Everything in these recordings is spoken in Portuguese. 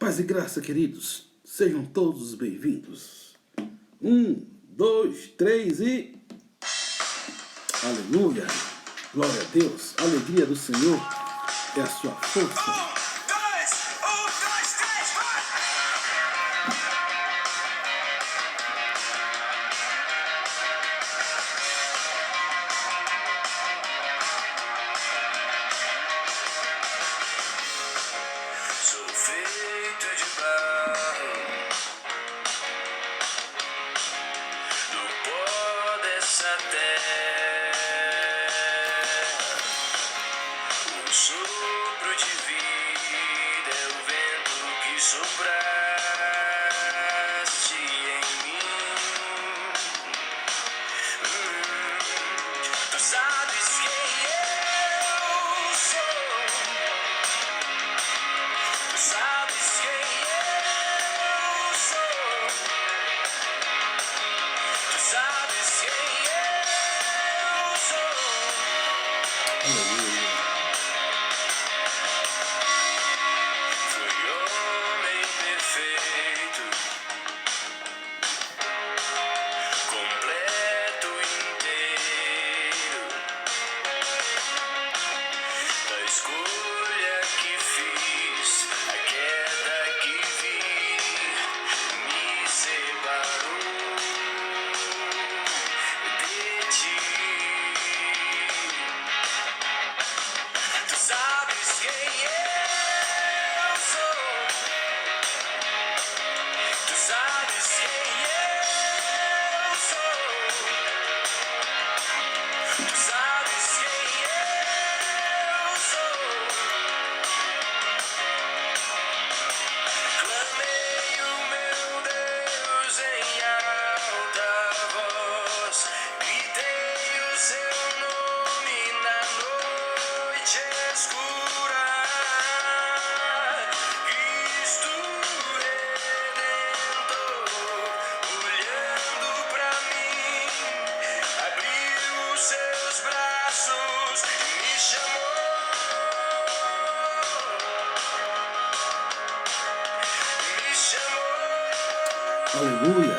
Paz e graça, queridos. Sejam todos bem-vindos. 1, 2, 3 e... Aleluia! Glória a Deus! A alegria do Senhor é a sua força. Aleluia!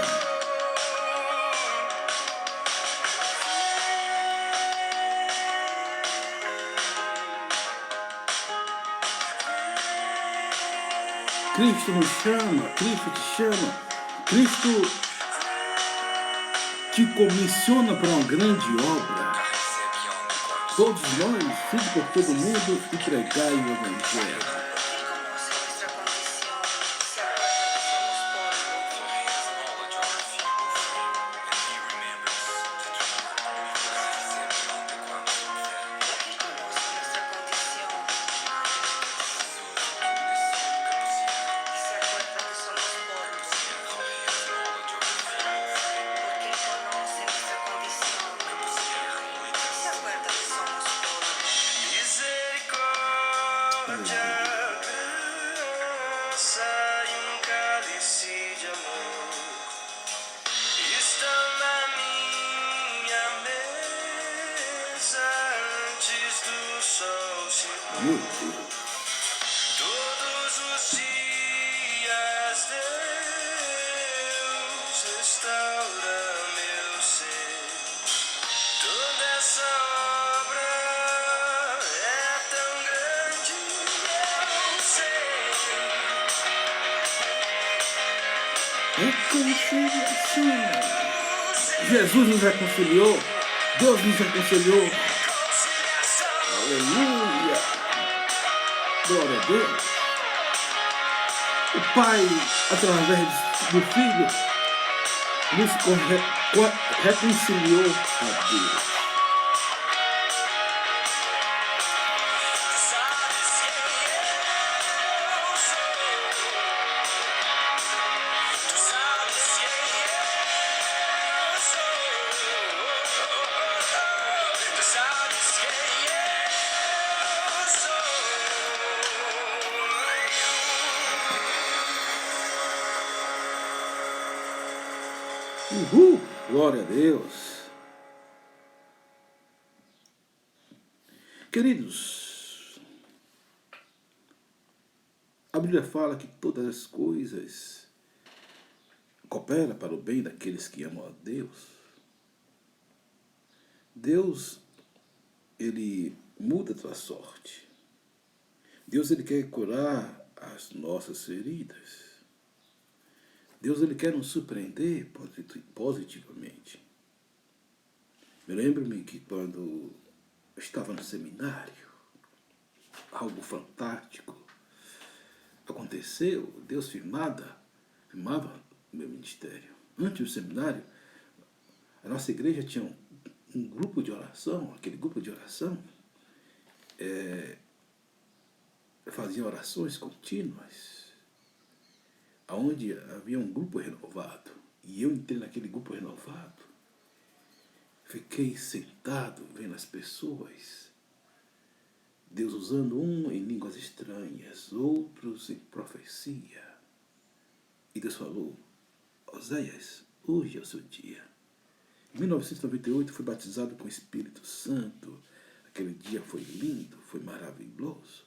Cristo nos chama, Cristo te chama, Cristo te comissiona para uma grande obra. Todos nós, ide por todo mundo e pregai o Evangelho. Meu Deus. Todos os dias Deus restaura meu ser. Toda essa obra é tão grande, eu sei. Reconciliação. Jesus nos reconciliou. Deus nos reconciliou. Aleluia. Glória a Deus. O Pai, através do Filho, nos reconciliou a Deus. Uhul! Glória a Deus! Queridos, a Bíblia fala que todas as coisas cooperam para o bem daqueles que amam a Deus. Deus, ele muda a tua sorte. Deus, ele quer curar as nossas feridas. Deus, ele quer nos surpreender positivamente. Me lembro-me que quando eu estava no seminário, algo fantástico aconteceu. Deus firmava o meu ministério. Antes do seminário, a nossa igreja tinha um grupo de oração. Aquele grupo de oração fazia orações contínuas, onde havia um grupo renovado. E eu entrei naquele grupo renovado. Fiquei sentado vendo as pessoas, Deus usando um em línguas estranhas, outros em profecia. E Deus falou: Oséias, hoje é o seu dia. Em 1998 fui batizado com o Espírito Santo. Aquele dia foi lindo, foi maravilhoso.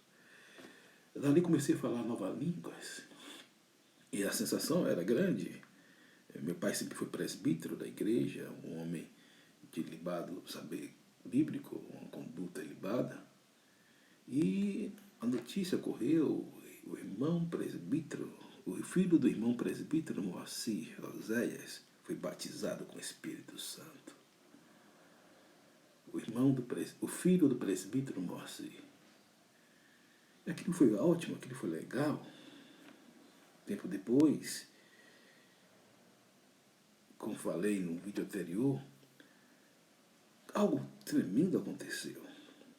Dali comecei a falar novas línguas. E a sensação era grande. Meu pai sempre foi presbítero da igreja, um homem de ilibado saber bíblico, uma conduta ilibada. E a notícia correu, o irmão presbítero, o filho do irmão presbítero Moacir, Oséias, foi batizado com o Espírito Santo. O filho do presbítero Moacir. E aquilo foi ótimo, aquilo foi legal. Tempo depois, como falei no vídeo anterior, algo tremendo aconteceu.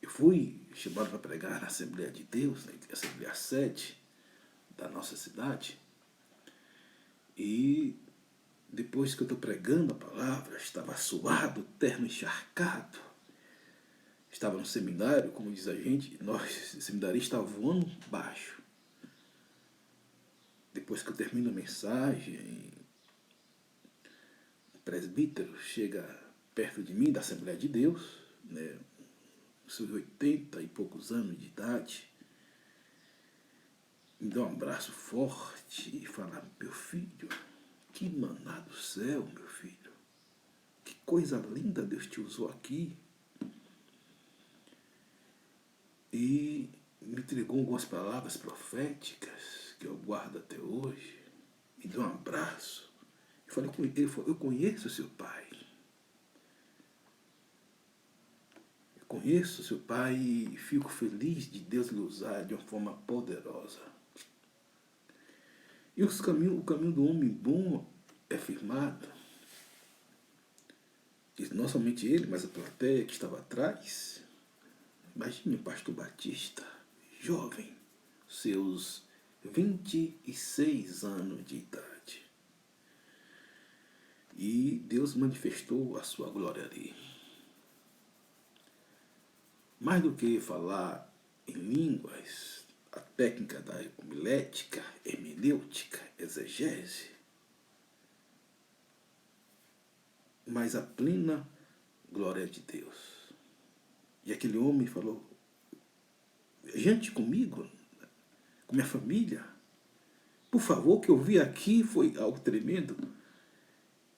Eu fui chamado para pregar na Assembleia de Deus, na Assembleia 7 da nossa cidade. E depois que eu estou pregando a palavra, estava suado, terno encharcado. Estava no seminário, como diz a gente, nós, seminaristas, voando baixo. Depois que eu termino a mensagem, o presbítero chega perto de mim, da Assembleia de Deus, né, seus 80 e poucos anos de idade, me dá um abraço forte e fala: meu filho, que maná do céu, meu filho, que coisa linda Deus te usou aqui. E me entregou algumas palavras proféticas que eu guardo até hoje. Me deu um abraço. Ele falou: eu conheço seu pai. Eu conheço seu pai e fico feliz de Deus lhe usar de uma forma poderosa. E o caminho do homem bom é firmado. E não somente ele, mas a plateia que estava atrás. Imagine o pastor Batista, jovem, seus 26 anos de idade. E Deus manifestou a sua glória ali. Mais do que falar em línguas, a técnica da homilética, hermenêutica, exegese, mas a plena glória de Deus. E aquele homem falou: gente, comigo, com minha família, por favor, o que eu vi aqui foi algo tremendo.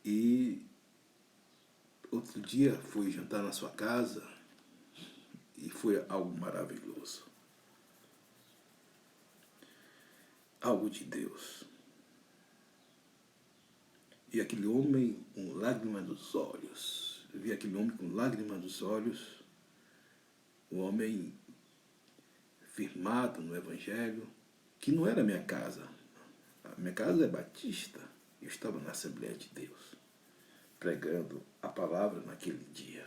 E outro dia fui jantar na sua casa e foi algo maravilhoso. Algo de Deus. E aquele homem com lágrimas nos olhos. Eu vi aquele homem com lágrimas nos olhos. Um homem firmado no Evangelho, que não era a minha casa. A minha casa é batista. Eu estava na Assembleia de Deus, pregando a palavra naquele dia.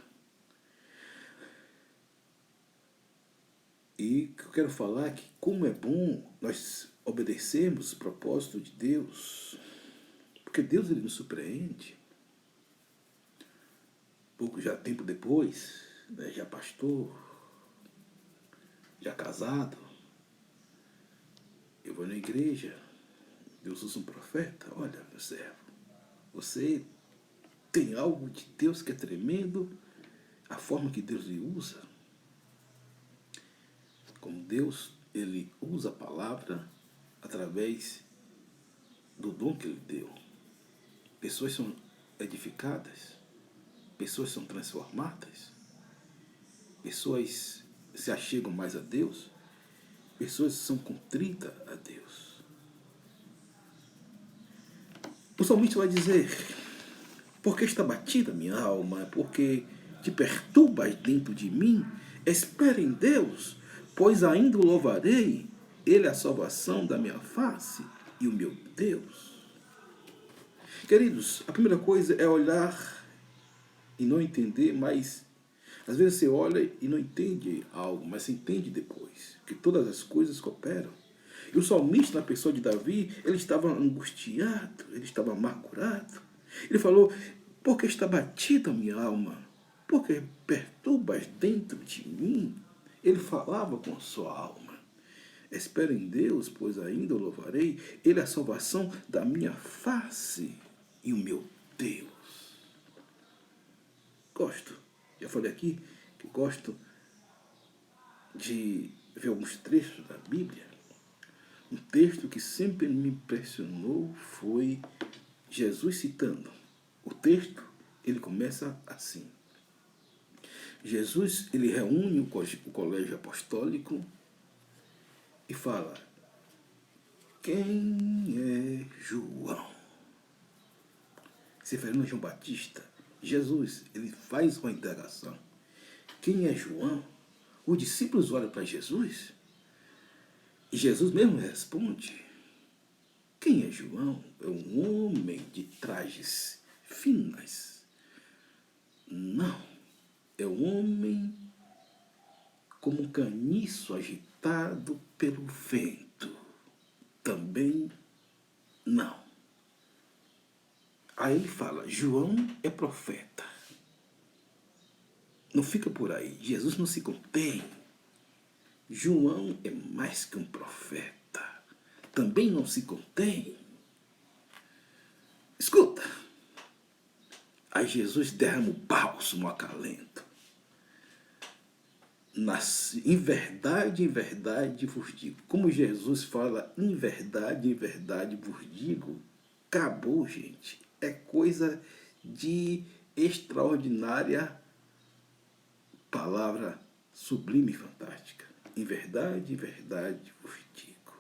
E o que eu quero falar é que como é bom nós obedecermos o propósito de Deus, porque Deus, ele nos surpreende. Tempo depois, né, já pastor, já casado, eu vou na igreja, Deus usa um profeta: olha, meu servo, você tem algo de Deus que é tremendo, a forma que Deus lhe usa. Como Deus, ele usa a palavra, através do dom que Ele deu. Pessoas são edificadas, pessoas são transformadas, pessoas se achegam mais a Deus, pessoas são contritas a Deus. O salmista vai dizer: porque está batida minha alma, porque te perturbas dentro de mim, espera em Deus, pois ainda o louvarei, Ele é a salvação da minha face e o meu Deus. Queridos, a primeira coisa é olhar e não entender, mas às vezes você olha e não entende algo, mas você entende depois, que todas as coisas cooperam. E o salmista, na pessoa de Davi, ele estava angustiado, ele estava amargurado. Ele falou: porque está batida a minha alma, porque perturbas dentro de mim. Ele falava com a sua alma. Espero em Deus, pois ainda o louvarei. Ele é a salvação da minha face e o meu Deus. Gosto, já falei aqui que gosto de ver alguns trechos da Bíblia. Um texto que sempre me impressionou foi Jesus citando. O texto, ele começa assim. Jesus, ele reúne o colégio apostólico e fala: quem é João? Se referindo a João Batista, Jesus, ele faz uma indagação. Quem é João? Os discípulos olham para Jesus e Jesus mesmo responde: quem é João? É um homem de trajes finas. Não, é um homem como um caniço agitado pelo vento. Também não. Aí ele fala: João é profeta. Não fica por aí. Jesus não se contém. João é mais que um profeta. Também não se contém. Escuta. Aí Jesus derrama o bálsamo acalento. Em verdade vos digo. Como Jesus fala, em verdade vos digo, acabou, gente. É coisa de extraordinária palavra sublime e fantástica. Em verdade vos digo.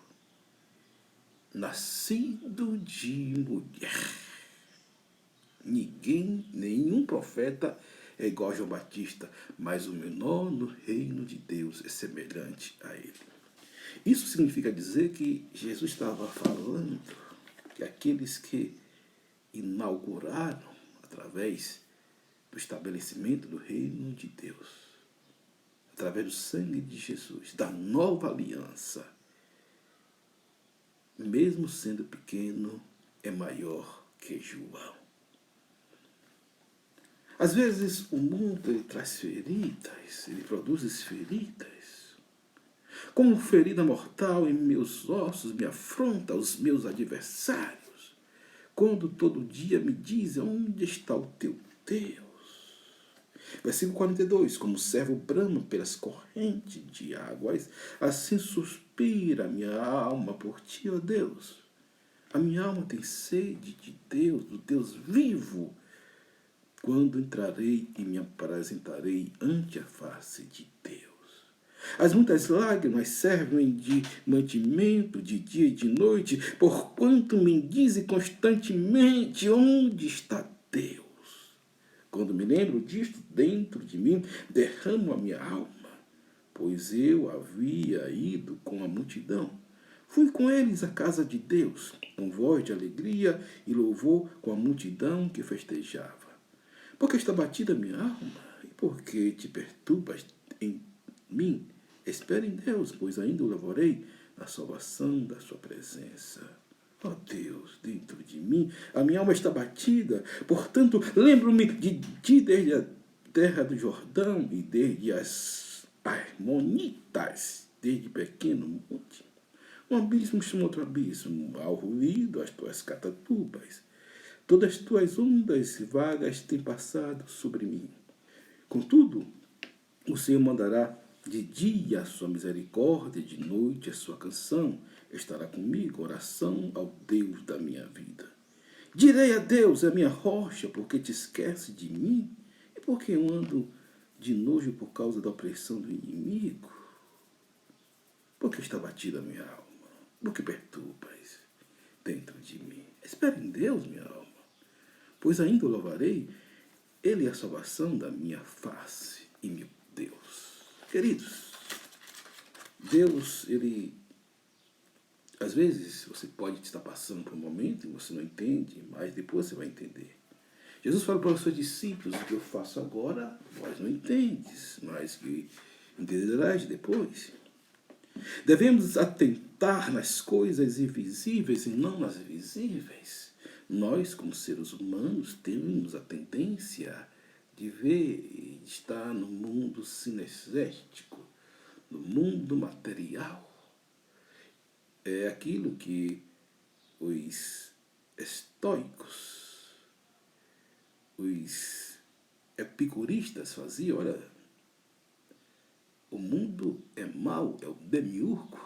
Nascido de mulher. Nenhum profeta é igual a João Batista, mas o menor no reino de Deus é semelhante a ele. Isso significa dizer que Jesus estava falando que aqueles que inauguraram através do estabelecimento do reino de Deus, através do sangue de Jesus, da nova aliança, mesmo sendo pequeno, é maior que João. Às vezes o mundo ele traz feridas, ele produz feridas. Como ferida mortal em meus ossos me afronta os meus adversários, quando todo dia me dizem: onde está o teu Deus? Versículo 42, como o servo brama pelas correntes de águas, assim suspira a minha alma por ti, ó Deus. A minha alma tem sede de Deus, do Deus vivo. Quando entrarei e me apresentarei ante a face de Deus. As muitas lágrimas servem de mantimento de dia e de noite, porquanto me dizem constantemente: onde está Deus? Quando me lembro disto, dentro de mim derramo a minha alma, pois eu havia ido com a multidão. Fui com eles à casa de Deus, com voz de alegria e louvor com a multidão que festejava. Porque está batida a minha alma, e porque te perturbas em mim, espere em Deus, pois ainda o louvarei na salvação da sua presença. Ó Deus, dentro de mim, a minha alma está batida, portanto, lembro-me de ti desde a terra do Jordão e desde as Armonitas, desde pequeno monte. Um abismo chama outro abismo, ao ruído, as tuas catatubas. Todas as tuas ondas vagas têm passado sobre mim. Contudo, o Senhor mandará de dia a sua misericórdia, de noite a sua canção. estará comigo, oração ao Deus da minha vida. Direi a Deus, é minha rocha, porque te esquece de mim, e porque eu ando de nojo por causa da opressão do inimigo. Porque está batida a minha alma, porque perturbas dentro de mim. Espere em Deus, minha alma, pois ainda o louvarei, Ele é a salvação da minha face e meu Deus. Queridos, Deus, Ele, às vezes, você pode estar passando por um momento e você não entende, mas depois você vai entender. Jesus fala para os seus discípulos, o que eu faço agora, vós não entendes, mas que entenderás depois. Devemos atentar nas coisas invisíveis e não nas visíveis. Nós, como seres humanos, temos a tendência de ver e de estar no mundo cinegético, no mundo material. É aquilo que os estoicos, os epicuristas faziam. Olha, o mundo é mau, é o demiurgo.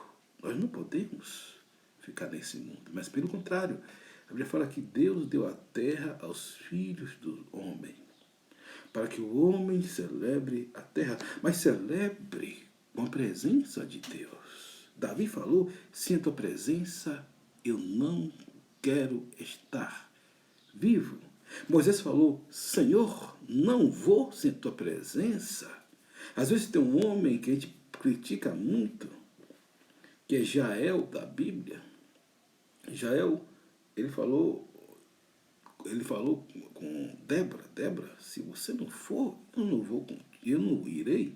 Nós não podemos ficar nesse mundo. Mas, pelo contrário, a Bíblia fala que Deus deu a terra aos filhos do homem, para que o homem celebre a terra, mas celebre com a presença de Deus. Davi falou, sem a tua presença eu não quero estar vivo. Moisés falou, Senhor, não vou sem tua presença. Às vezes tem um homem que a gente critica muito, que é Jael da Bíblia. Jael, ele falou com Débora, se você não for, eu não vou contigo, eu não irei.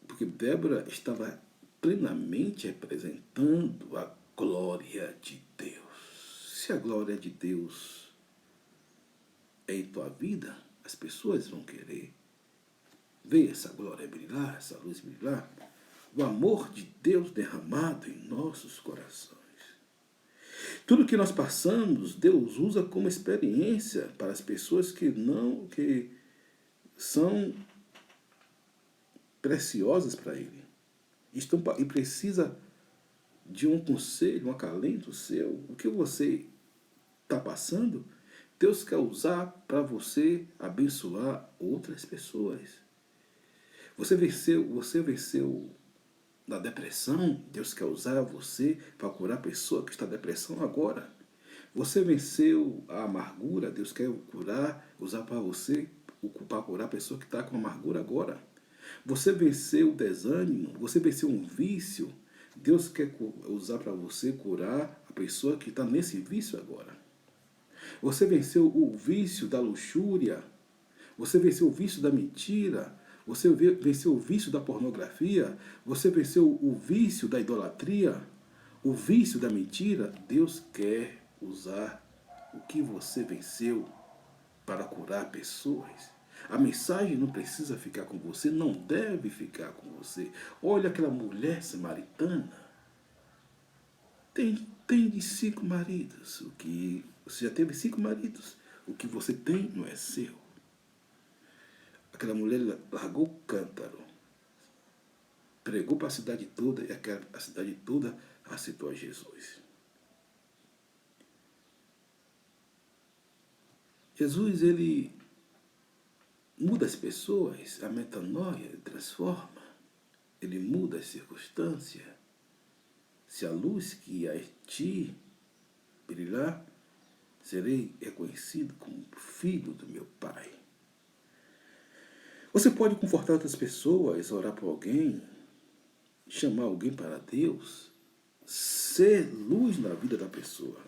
Porque Débora estava plenamente representando a glória de Deus. Se a glória de Deus é em tua vida, as pessoas vão querer ver essa glória brilhar, essa luz brilhar. O amor de Deus derramado em nossos corações. Tudo que nós passamos, Deus usa como experiência para as pessoas que são preciosas para Ele. E precisa de um conselho, um acalento seu. O que você está passando, Deus quer usar para você abençoar outras pessoas. Você venceu na depressão, Deus quer usar você para curar a pessoa que está em depressão agora. Você venceu a amargura, Deus quer usar para você, para curar a pessoa que está com amargura agora. Você venceu o desânimo, você venceu um vício, Deus quer usar para você curar a pessoa que está nesse vício agora. Você venceu o vício da luxúria, você venceu o vício da mentira, você venceu o vício da pornografia, você venceu o vício da idolatria, o vício da mentira. Deus quer usar o que você venceu para curar pessoas. A mensagem não precisa ficar com você, não deve ficar com você. Olha aquela mulher samaritana. Tem de 5 maridos. Você já teve 5 maridos. O que você tem não é seu. Aquela mulher largou o cântaro, pregou para a cidade toda, e a cidade toda aceitou a Jesus. Jesus, ele muda as pessoas, a metanoia, ele transforma, ele muda as circunstâncias. Se a luz que há em ti brilhar, serei reconhecido como filho do meu Pai. Você pode confortar outras pessoas, orar por alguém, chamar alguém para Deus, ser luz na vida da pessoa.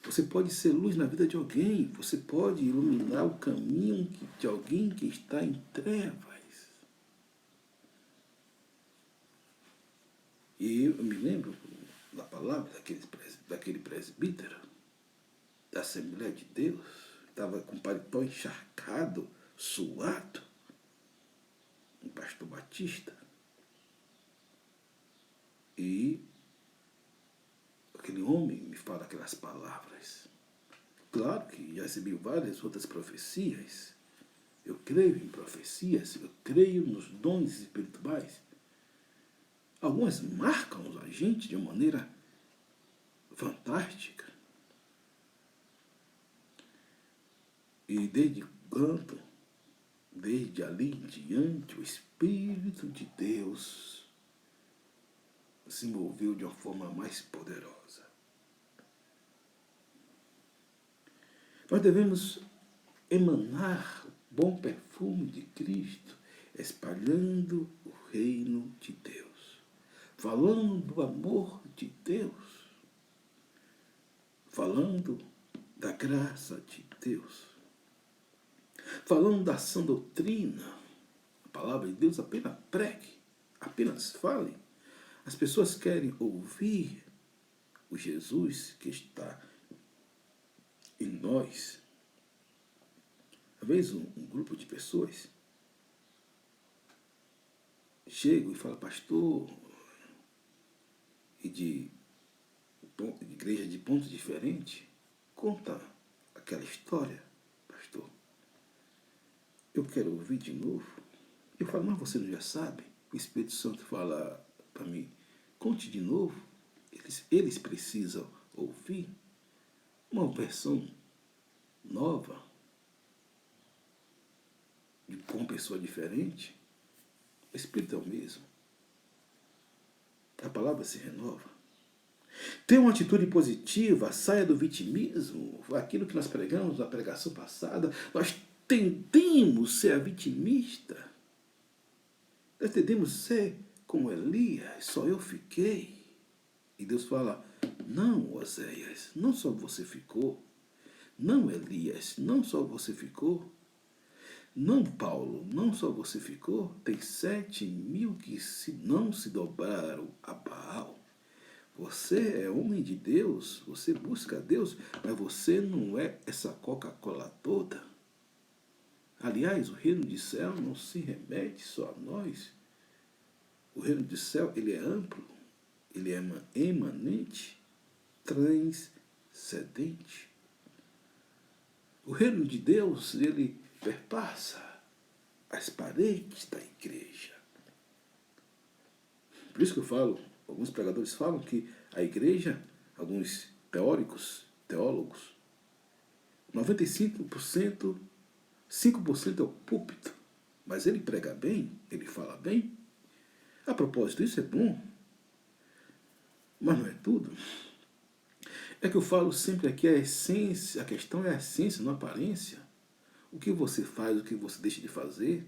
Você pode ser luz na vida de alguém, você pode iluminar o caminho de alguém que está em trevas. E eu me lembro da palavra daquele presbítero, da Assembleia de Deus, estava com o paletó encharcado, suado, um pastor Batista. E aquele homem me fala aquelas palavras. Claro que já recebi várias outras profecias. Eu creio em profecias, eu creio nos dons espirituais. Algumas marcam a gente de uma maneira fantástica. E desde quando, desde ali em diante, o Espírito de Deus se moveu de uma forma mais poderosa. Nós devemos emanar o bom perfume de Cristo, espalhando o reino de Deus, falando do amor de Deus, falando da graça de Deus, falando da sã doutrina. A palavra de Deus apenas pregue, apenas fale. As pessoas querem ouvir o Jesus que está em nós. Às vezes um grupo de pessoas chega e fala, pastor, e de igreja de pontos diferentes, conta aquela história, pastor. Eu quero ouvir de novo. Eu falo, mas você não já sabe? O Espírito Santo fala para mim, conte de novo. Eles precisam ouvir uma versão nova, com pessoa diferente. O Espírito é o mesmo. A palavra se renova. Tenha uma atitude positiva, saia do vitimismo. Aquilo que nós pregamos na pregação passada, nós tendemos ser vitimista. Nós tendemos ser como Elias, só eu fiquei. E Deus fala, não, Oséias, não só você ficou. Não, Elias, não só você ficou. Não, Paulo, não só você ficou. Tem 7.000 que não se dobraram a Baal. Você é homem de Deus, você busca a Deus, mas você não é essa Coca-Cola toda. Aliás, o reino de céu não se remete só a nós. O reino de céu, ele é amplo, ele é emanente, transcendente. O reino de Deus, ele perpassa as paredes da igreja. Por isso que eu falo, alguns pregadores falam que a igreja, alguns teólogos, 95%, 5% é o púlpito, mas ele prega bem, ele fala bem. A propósito, isso é bom, mas não é tudo. É que eu falo sempre aqui a essência, a questão é a essência, não a aparência. O que você faz, o que você deixa de fazer.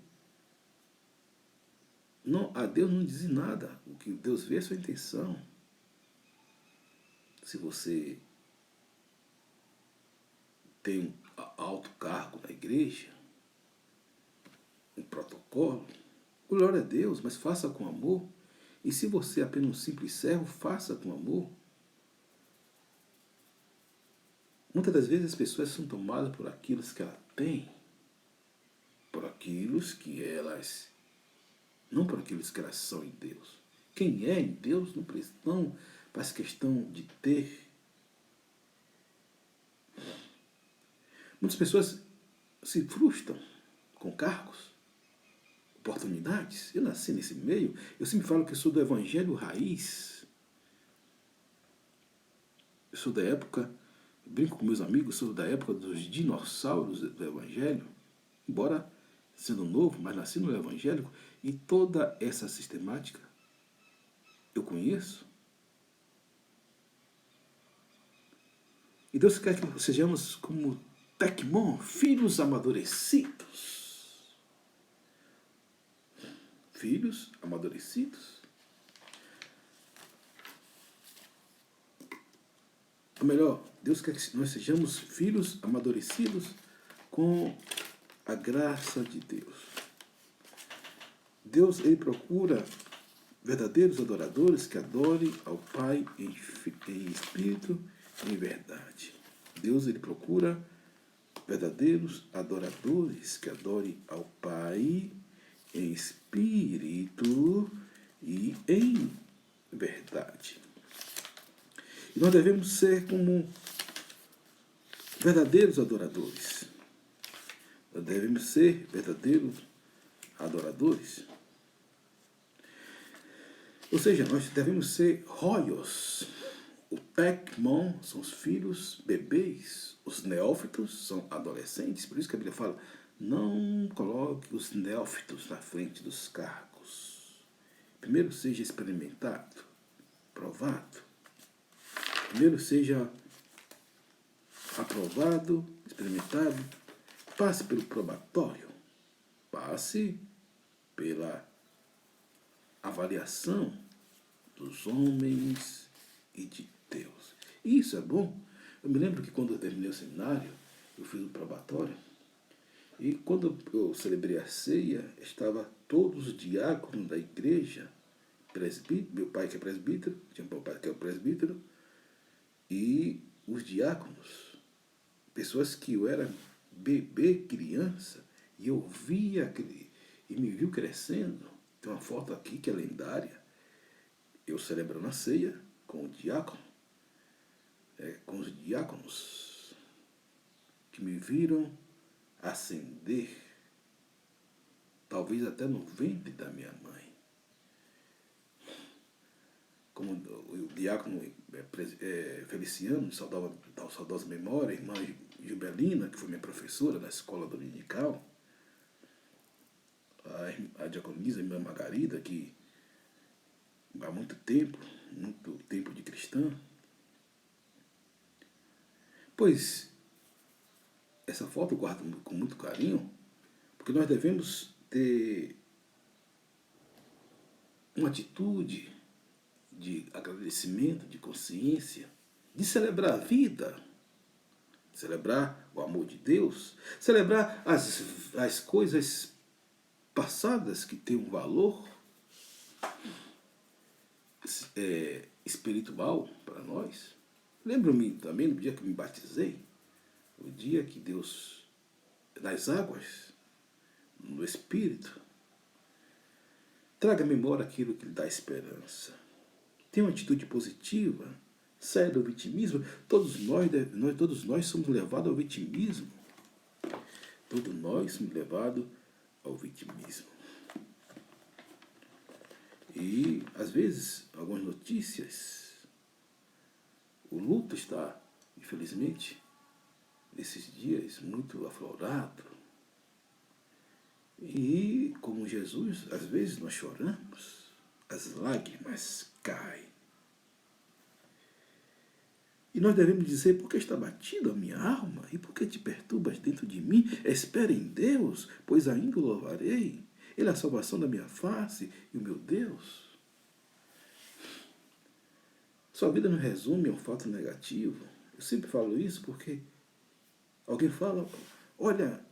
Não, a Deus não diz nada. O que Deus vê é a sua intenção. Se você tem um alto cargo na igreja, um protocolo, glória a Deus, mas faça com amor. E se você é apenas um simples servo, faça com amor. Muitas das vezes as pessoas são tomadas por aquilo que elas têm, por aquilo que elas, não por aquilo que elas são em Deus. Quem é em Deus não faz questão de ter. Muitas pessoas se frustram com cargos, oportunidades. Eu nasci nesse meio, eu sempre falo que eu sou do evangelho raiz. Eu sou da época, brinco com meus amigos, sou da época dos dinossauros do evangelho, embora sendo novo, mas nasci no evangélico, e toda essa sistemática eu conheço. E Deus quer que sejamos como Tecmon, filhos amadurecidos. Filhos amadurecidos. Ou melhor, Deus quer que nós sejamos filhos amadurecidos com a graça de Deus. Deus, ele procura verdadeiros adoradores que adorem ao Pai em espírito e em verdade. Deus, ele procura verdadeiros adoradores que adorem ao Pai em espírito e em verdade. E nós devemos ser como verdadeiros adoradores. Nós devemos ser verdadeiros adoradores. Ou seja, nós devemos ser royos. O tekmon são os filhos, bebês. Os neófitos são adolescentes. Por isso que a Bíblia fala, não coloque os neófitos na frente dos cargos. Primeiro seja experimentado, provado. Primeiro seja aprovado, experimentado. Passe pelo probatório. Passe pela avaliação dos homens e de Deus. E isso é bom. Eu me lembro que quando eu terminei o seminário, eu fiz o probatório, e quando eu celebrei a ceia, estava todos os diáconos da igreja, meu pai que é presbítero, tinha meu pai que é o presbítero, e os diáconos, pessoas que eu era bebê, criança, e eu via aquele, e me viu crescendo. Tem uma foto aqui que é lendária. Eu celebrando a ceia com o diácono, com os diáconos que me viram ascender, talvez até no ventre da minha mãe. Como o diácono Feliciano, de saudosa memória, a irmã Gilberlina, que foi minha professora na escola dominical, a diaconisa, a irmã Margarida, que há muito tempo de cristã. Pois essa foto eu guardo com muito carinho, porque nós devemos ter uma atitude de agradecimento, de consciência, de celebrar a vida, celebrar o amor de Deus, celebrar as coisas passadas que têm um valor espiritual para nós. Lembro-me também do dia que me batizei, o dia que Deus, nas águas, no Espírito, traga à memória aquilo que lhe dá esperança. Tenha uma atitude positiva, saia do vitimismo. Todos nós somos levados ao vitimismo. Todos nós somos levados ao vitimismo. E, às vezes, algumas notícias, o luto está, infelizmente, nesses dias, muito aflorado. E, como Jesus, às vezes nós choramos, as lágrimas caem. E nós devemos dizer, por que está batida a minha alma? E por que te perturbas dentro de mim? Espere em Deus, pois ainda o louvarei. Ele é a salvação da minha face e o meu Deus. Sua vida não resume a um fato negativo. Eu sempre falo isso porque alguém fala, olha,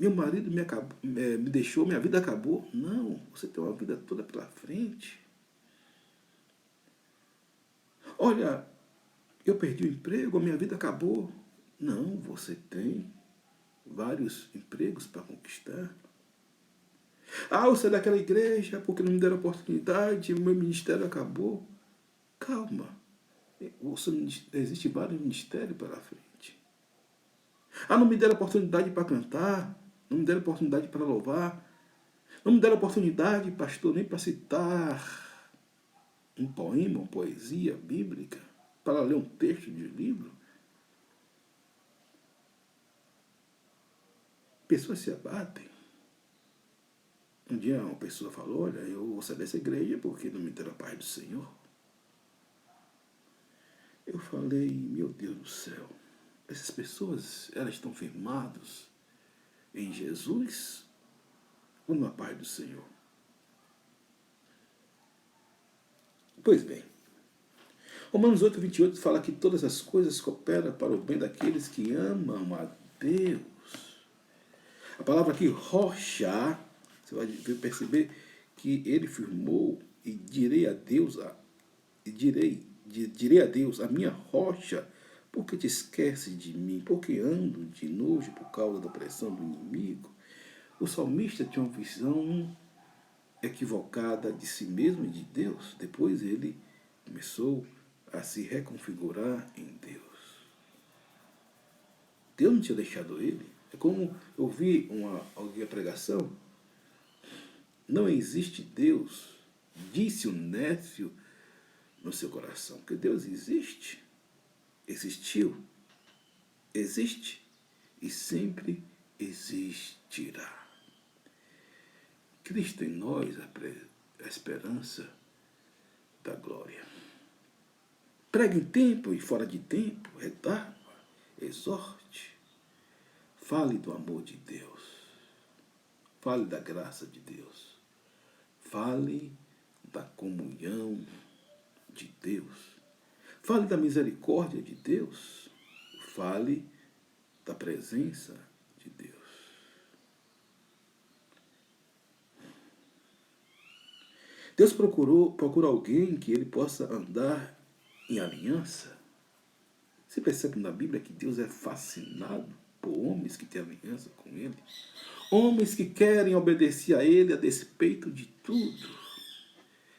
meu marido me deixou, minha vida acabou. Não, você tem uma vida toda pela frente. Olha, eu perdi o emprego, a minha vida acabou. Não, você tem vários empregos para conquistar. Ah, eu saí daquela igreja porque não me deram oportunidade, o meu ministério acabou. Calma, existe vários ministérios pela frente. Ah, não me deram oportunidade para cantar, não me deram oportunidade para louvar, não me deram oportunidade, pastor, nem para citar um poema, uma poesia bíblica, para ler um texto de livro. Pessoas se abatem. Um dia uma pessoa falou, olha, eu vou sair dessa igreja porque não me deram a paz do Senhor. Eu falei, meu Deus do céu, essas pessoas, elas estão firmadas em Jesus ou na paz do Senhor? Pois bem, Romanos 8:28 fala que todas as coisas cooperam para o bem daqueles que amam a Deus. A palavra aqui, rocha, você vai perceber que ele firmou e direi a Deus, direi a Deus, a minha rocha, porque te esquece de mim, porque ando de nojo por causa da pressão do inimigo. O salmista tinha uma visão equivocada de si mesmo e de Deus. Depois ele começou a se reconfigurar em Deus. Deus não tinha deixado ele. É como eu vi alguém pregação. Não existe Deus disse o nécio no seu coração, que Deus existe, existiu, existe e sempre existirá. Cristo em nós, a esperança da glória. Pregue em tempo e fora de tempo, redarma, exorte, fale do amor de Deus, fale da graça de Deus, fale da comunhão de Deus, fale da misericórdia de Deus, fale da presença de Deus. Deus procura alguém que ele possa andar em aliança. Você percebe na Bíblia que Deus é fascinado por homens que têm aliança com Ele? Homens que querem obedecer a Ele a despeito de tudo.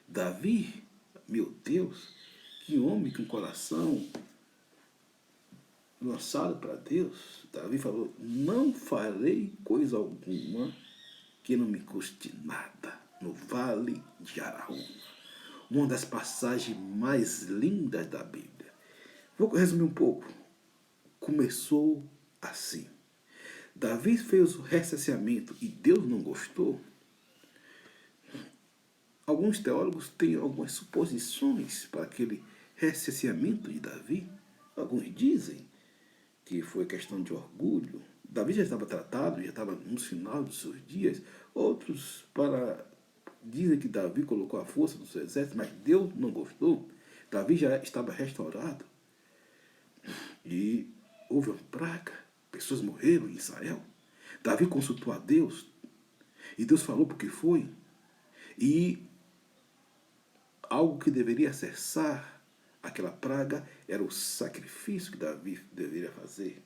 Davi, meu Deus, que homem com coração lançado para Deus. Davi falou, não farei coisa alguma que não me custe nada no vale de Araúna. Uma das passagens mais lindas da Bíblia. Vou resumir um pouco. Começou assim. Davi fez o recenseamento e Deus não gostou. Alguns teólogos têm algumas suposições para aquele recenseamento de Davi. Alguns dizem que foi questão de orgulho. Davi já estava tratado, já estava no final dos seus dias. Outros dizem que Davi colocou a força no seu exército, mas Deus não gostou. Davi já estava restaurado. E houve uma praga, pessoas morreram em Israel. Davi consultou a Deus, e Deus falou porque foi. E algo que deveria cessar aquela praga era o sacrifício que Davi deveria fazer.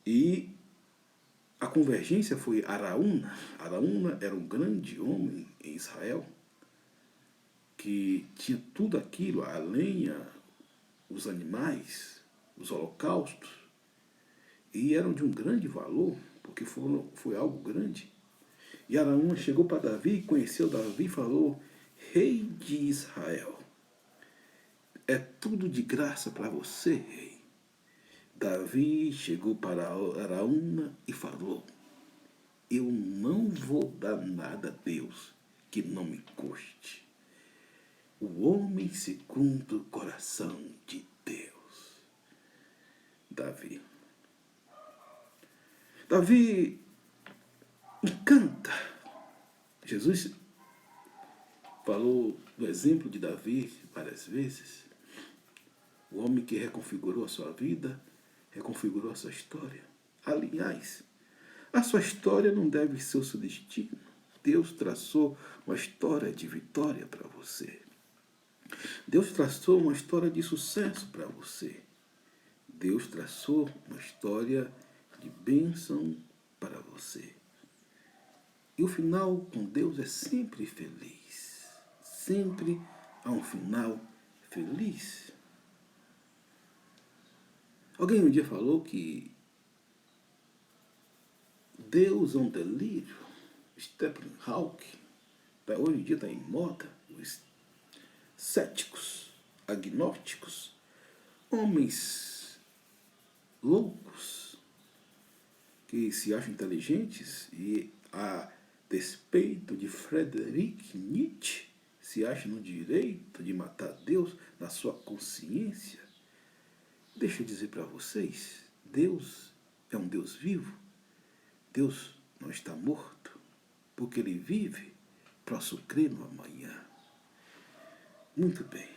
E a convergência foi Araúna. Araúna era um grande homem em Israel, que tinha tudo aquilo, a lenha, os animais, os holocaustos, e eram de um grande valor, porque foi algo grande. E Araúna chegou para Davi, conheceu Davi e falou, rei de Israel, é tudo de graça para você, rei. Davi chegou para Araúna e falou, eu não vou dar nada a Deus que não me custe. O homem segundo o coração de Deus. Davi encanta. Jesus falou do exemplo de Davi várias vezes. O homem que reconfigurou a sua vida, reconfigurou a sua história. Aliás, a sua história não deve ser o seu destino. Deus traçou uma história de vitória para você. Deus traçou uma história de sucesso para você. Deus traçou uma história de bênção para você. E o final com Deus é sempre feliz. Sempre há um final feliz. Alguém um dia falou que Deus é um delírio. Stephen Hawking, hoje em dia está em moda. Os céticos, agnósticos, homens loucos que se acham inteligentes e, a despeito de Friedrich Nietzsche, se acham no direito de matar Deus na sua consciência. Deixa eu dizer para vocês, Deus é um Deus vivo. Deus não está morto, porque Ele vive. Posso crer no amanhã. Muito bem.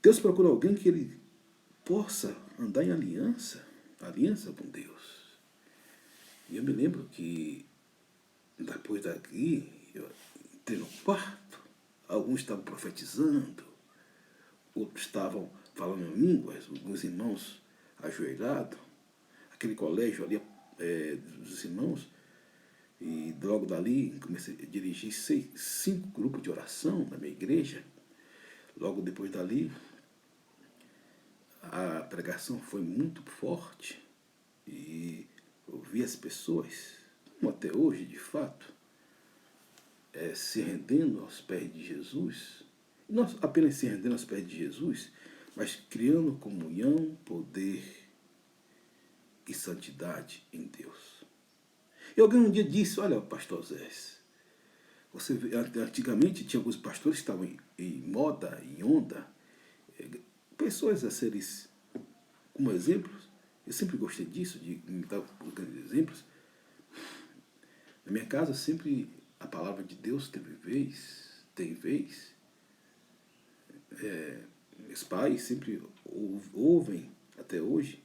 Deus procura alguém que Ele possa andar em aliança com Deus. E eu me lembro que depois daqui, eu entrei no quarto, alguns estavam profetizando, outros estavam falando em línguas, alguns irmãos ajoelhados, aquele colégio ali dos irmãos, e logo dali comecei a dirigir 5 grupos de oração na minha igreja. Logo depois dali, a pregação foi muito forte e eu vi as pessoas, como até hoje de fato, se rendendo aos pés de Jesus, e não apenas se rendendo aos pés de Jesus, mas criando comunhão, poder e santidade em Deus. E alguém um dia disse, olha, pastor Zé, antigamente tinha alguns pastores que estavam em moda, em onda, pessoas a serem como exemplos. Eu sempre gostei disso, de imitar grandes exemplos. Na minha casa sempre a palavra de Deus tem vez. Meus pais sempre ouvem, até hoje,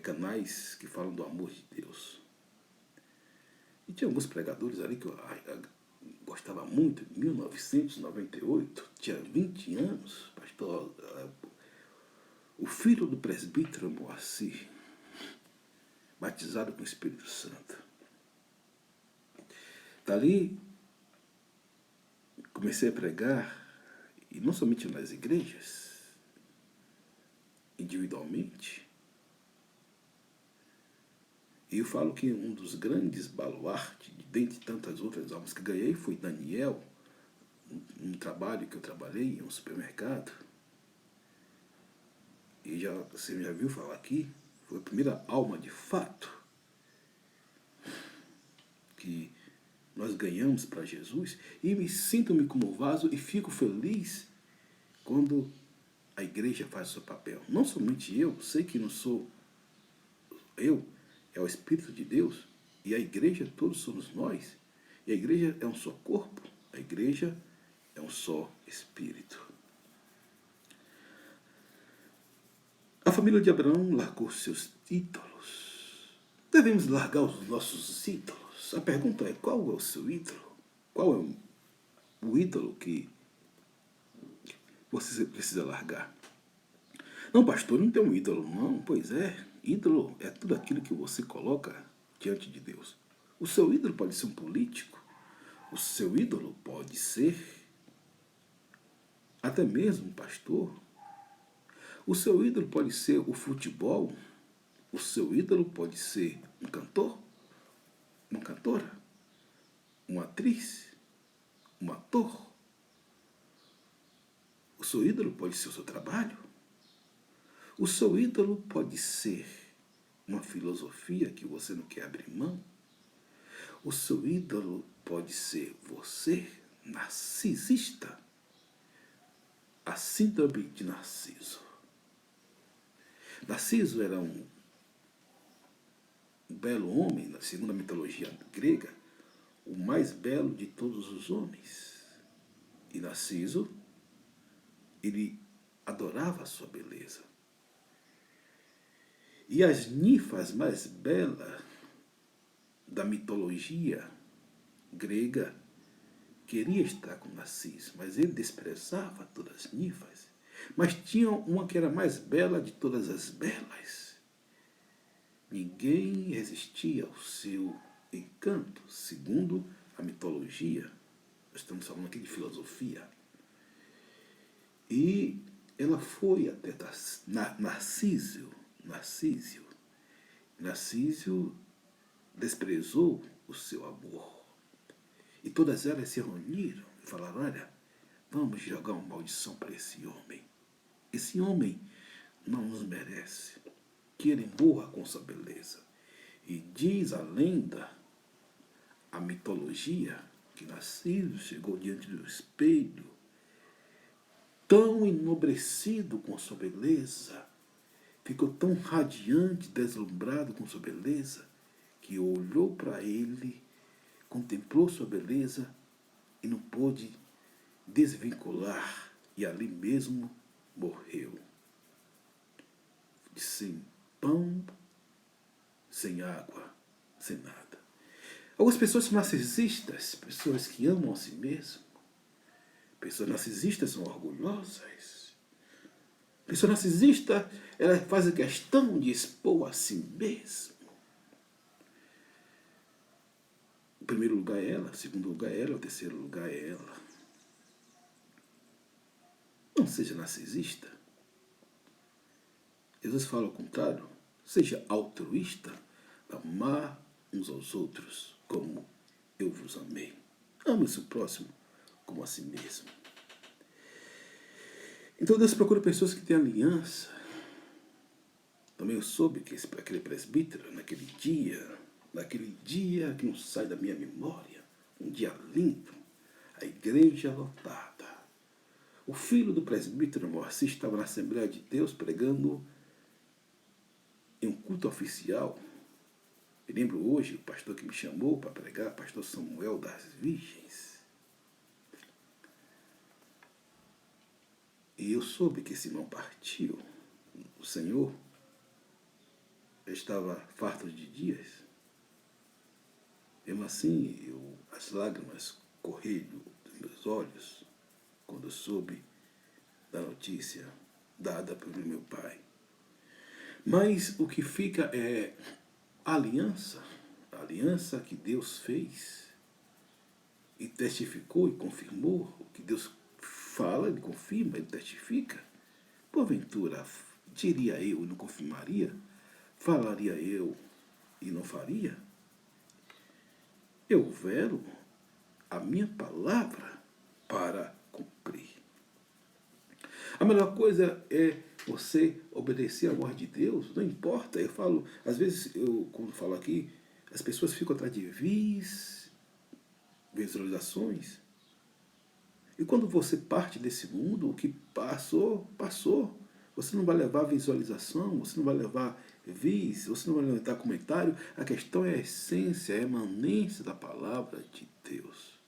canais que falam do amor de Deus. E tinha alguns pregadores ali que eu gostava muito. Em 1998, tinha 20 anos, pastor, o filho do presbítero Moacir, batizado com o Espírito Santo. Dali, comecei a pregar, e não somente nas igrejas, individualmente. E eu falo que um dos grandes baluartes, dentre tantas outras almas que ganhei, foi Daniel, um trabalho que eu trabalhei em um supermercado. E você já viu falar aqui, foi a primeira alma de fato que nós ganhamos para Jesus. E me sinto-me como vaso e fico feliz quando a igreja faz o seu papel. Não somente eu, sei que não sou eu, é o Espírito de Deus, e a igreja, todos somos nós. E a igreja é um só corpo, a igreja é um só Espírito. A família de Abraão largou seus ídolos. Devemos largar os nossos ídolos. A pergunta é, qual é o seu ídolo? Qual é o ídolo que você precisa largar? Não, pastor, não tem um ídolo, não. Pois é, ídolo é tudo aquilo que você coloca diante de Deus. O seu ídolo pode ser um político. O seu ídolo pode ser até mesmo um pastor. O seu ídolo pode ser o futebol. O seu ídolo pode ser um cantor, uma cantora, uma atriz, um ator. O seu ídolo pode ser o seu trabalho. O seu ídolo pode ser uma filosofia que você não quer abrir mão. O seu ídolo pode ser você, narcisista. A síndrome de Narciso. Narciso era um belo homem, segundo a mitologia grega, o mais belo de todos os homens. E Narciso, ele adorava a sua beleza. E as ninfas mais belas da mitologia grega queria estar com Narciso, mas ele desprezava todas as ninfas. Mas tinha uma que era mais bela de todas as belas. Ninguém resistia ao seu encanto, segundo a mitologia. Nós estamos falando aqui de filosofia. E ela foi até Narciso. Narciso desprezou o seu amor. E todas elas se reuniram e falaram, olha, vamos jogar uma maldição para esse homem. Esse homem não nos merece. Que ele morra com sua beleza. E diz a lenda, a mitologia, que Narciso chegou diante do espelho, tão enobrecido com sua beleza, ficou tão radiante, deslumbrado com sua beleza, que olhou para ele, contemplou sua beleza e não pôde desvincular, e ali mesmo morreu. Sem pão, sem água, sem nada. Algumas pessoas são narcisistas, pessoas que amam a si mesmo. Pessoas narcisistas são orgulhosas. Pessoa narcisista, ela faz a questão de expor a si mesmo. O primeiro lugar é ela, o segundo lugar é ela, o terceiro lugar é ela. Não seja narcisista. Jesus fala ao contrário, seja altruísta, amar uns aos outros como eu vos amei. Ame o seu próximo como a si mesmo. Então Deus procura pessoas que têm aliança. Também eu soube que aquele presbítero, naquele dia que não sai da minha memória, um dia lindo, a igreja lotada. O filho do presbítero Moacir estava na Assembleia de Deus pregando em um culto oficial. Eu lembro hoje o pastor que me chamou para pregar, pastor Samuel das Virgens. E eu soube que esse irmão partiu. O Senhor estava farto de dias. Mesmo assim, as lágrimas correram dos meus olhos quando soube da notícia dada pelo meu pai. Mas o que fica é a aliança que Deus fez e testificou e confirmou. O que Deus fala, Ele confirma, Ele testifica. Porventura, diria eu e não confirmaria? Falaria eu e não faria? Eu velo a minha palavra para cumprir. A melhor coisa é você obedecer à voz de Deus, não importa. Eu falo, às vezes, quando falo aqui, as pessoas ficam atrás de visualizações. E quando você parte desse mundo, o que passou, passou. Você não vai levar visualização, você não vai levar você não vai levantar comentário. A questão é a essência, a emanência da palavra de Deus.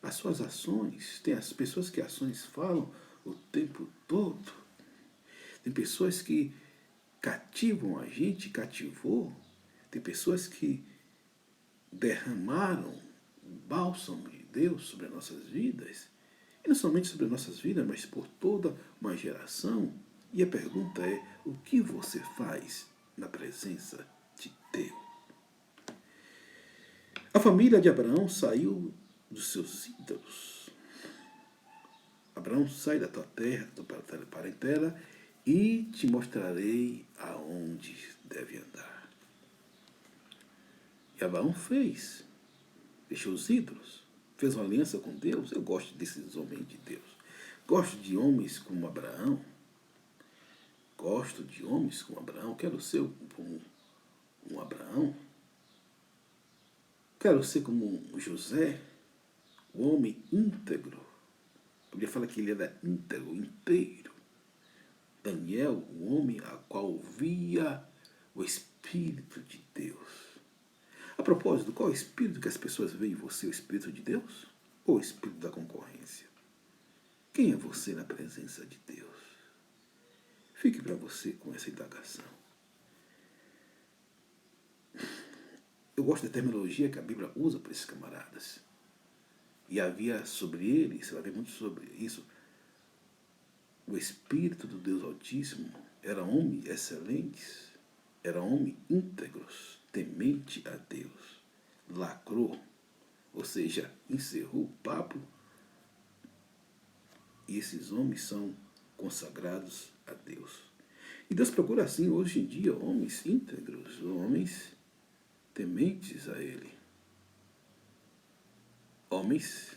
As suas ações, tem as pessoas que ações falam o tempo todo. Tem pessoas que cativam a gente, cativou. Tem pessoas que derramaram o bálsamo de Deus sobre as nossas vidas. E não somente sobre as nossas vidas, mas por toda uma geração. E a pergunta é, o que você faz na presença de Deus? A família de Abraão saiu dos seus ídolos. Abraão, sai da tua terra, da tua parentela, e te mostrarei aonde deve andar. E Abraão fez, deixou os ídolos, fez uma aliança com Deus. Eu gosto desses homens de Deus. Gosto de homens como Abraão. Gosto de homens como Abraão. Quero ser como um Abraão. Quero ser como um José, o homem íntegro. A Bíblia fala que ele era íntegro, inteiro. Daniel, o homem a qual via o Espírito de Deus. A propósito, qual é o Espírito que as pessoas veem em você? O Espírito de Deus ou o Espírito da concorrência? Quem é você na presença de Deus? Fique para você com essa indagação. Eu gosto da terminologia que a Bíblia usa para esses camaradas. E havia sobre eles, você vai ver muito sobre isso, o Espírito do Deus Altíssimo. Era homens excelentes, era homens íntegros, temente a Deus. Lacrou, ou seja, encerrou o papo. E esses homens são consagrados a Deus. E Deus procura assim, hoje em dia, homens íntegros, homens tementes a Ele. Homens,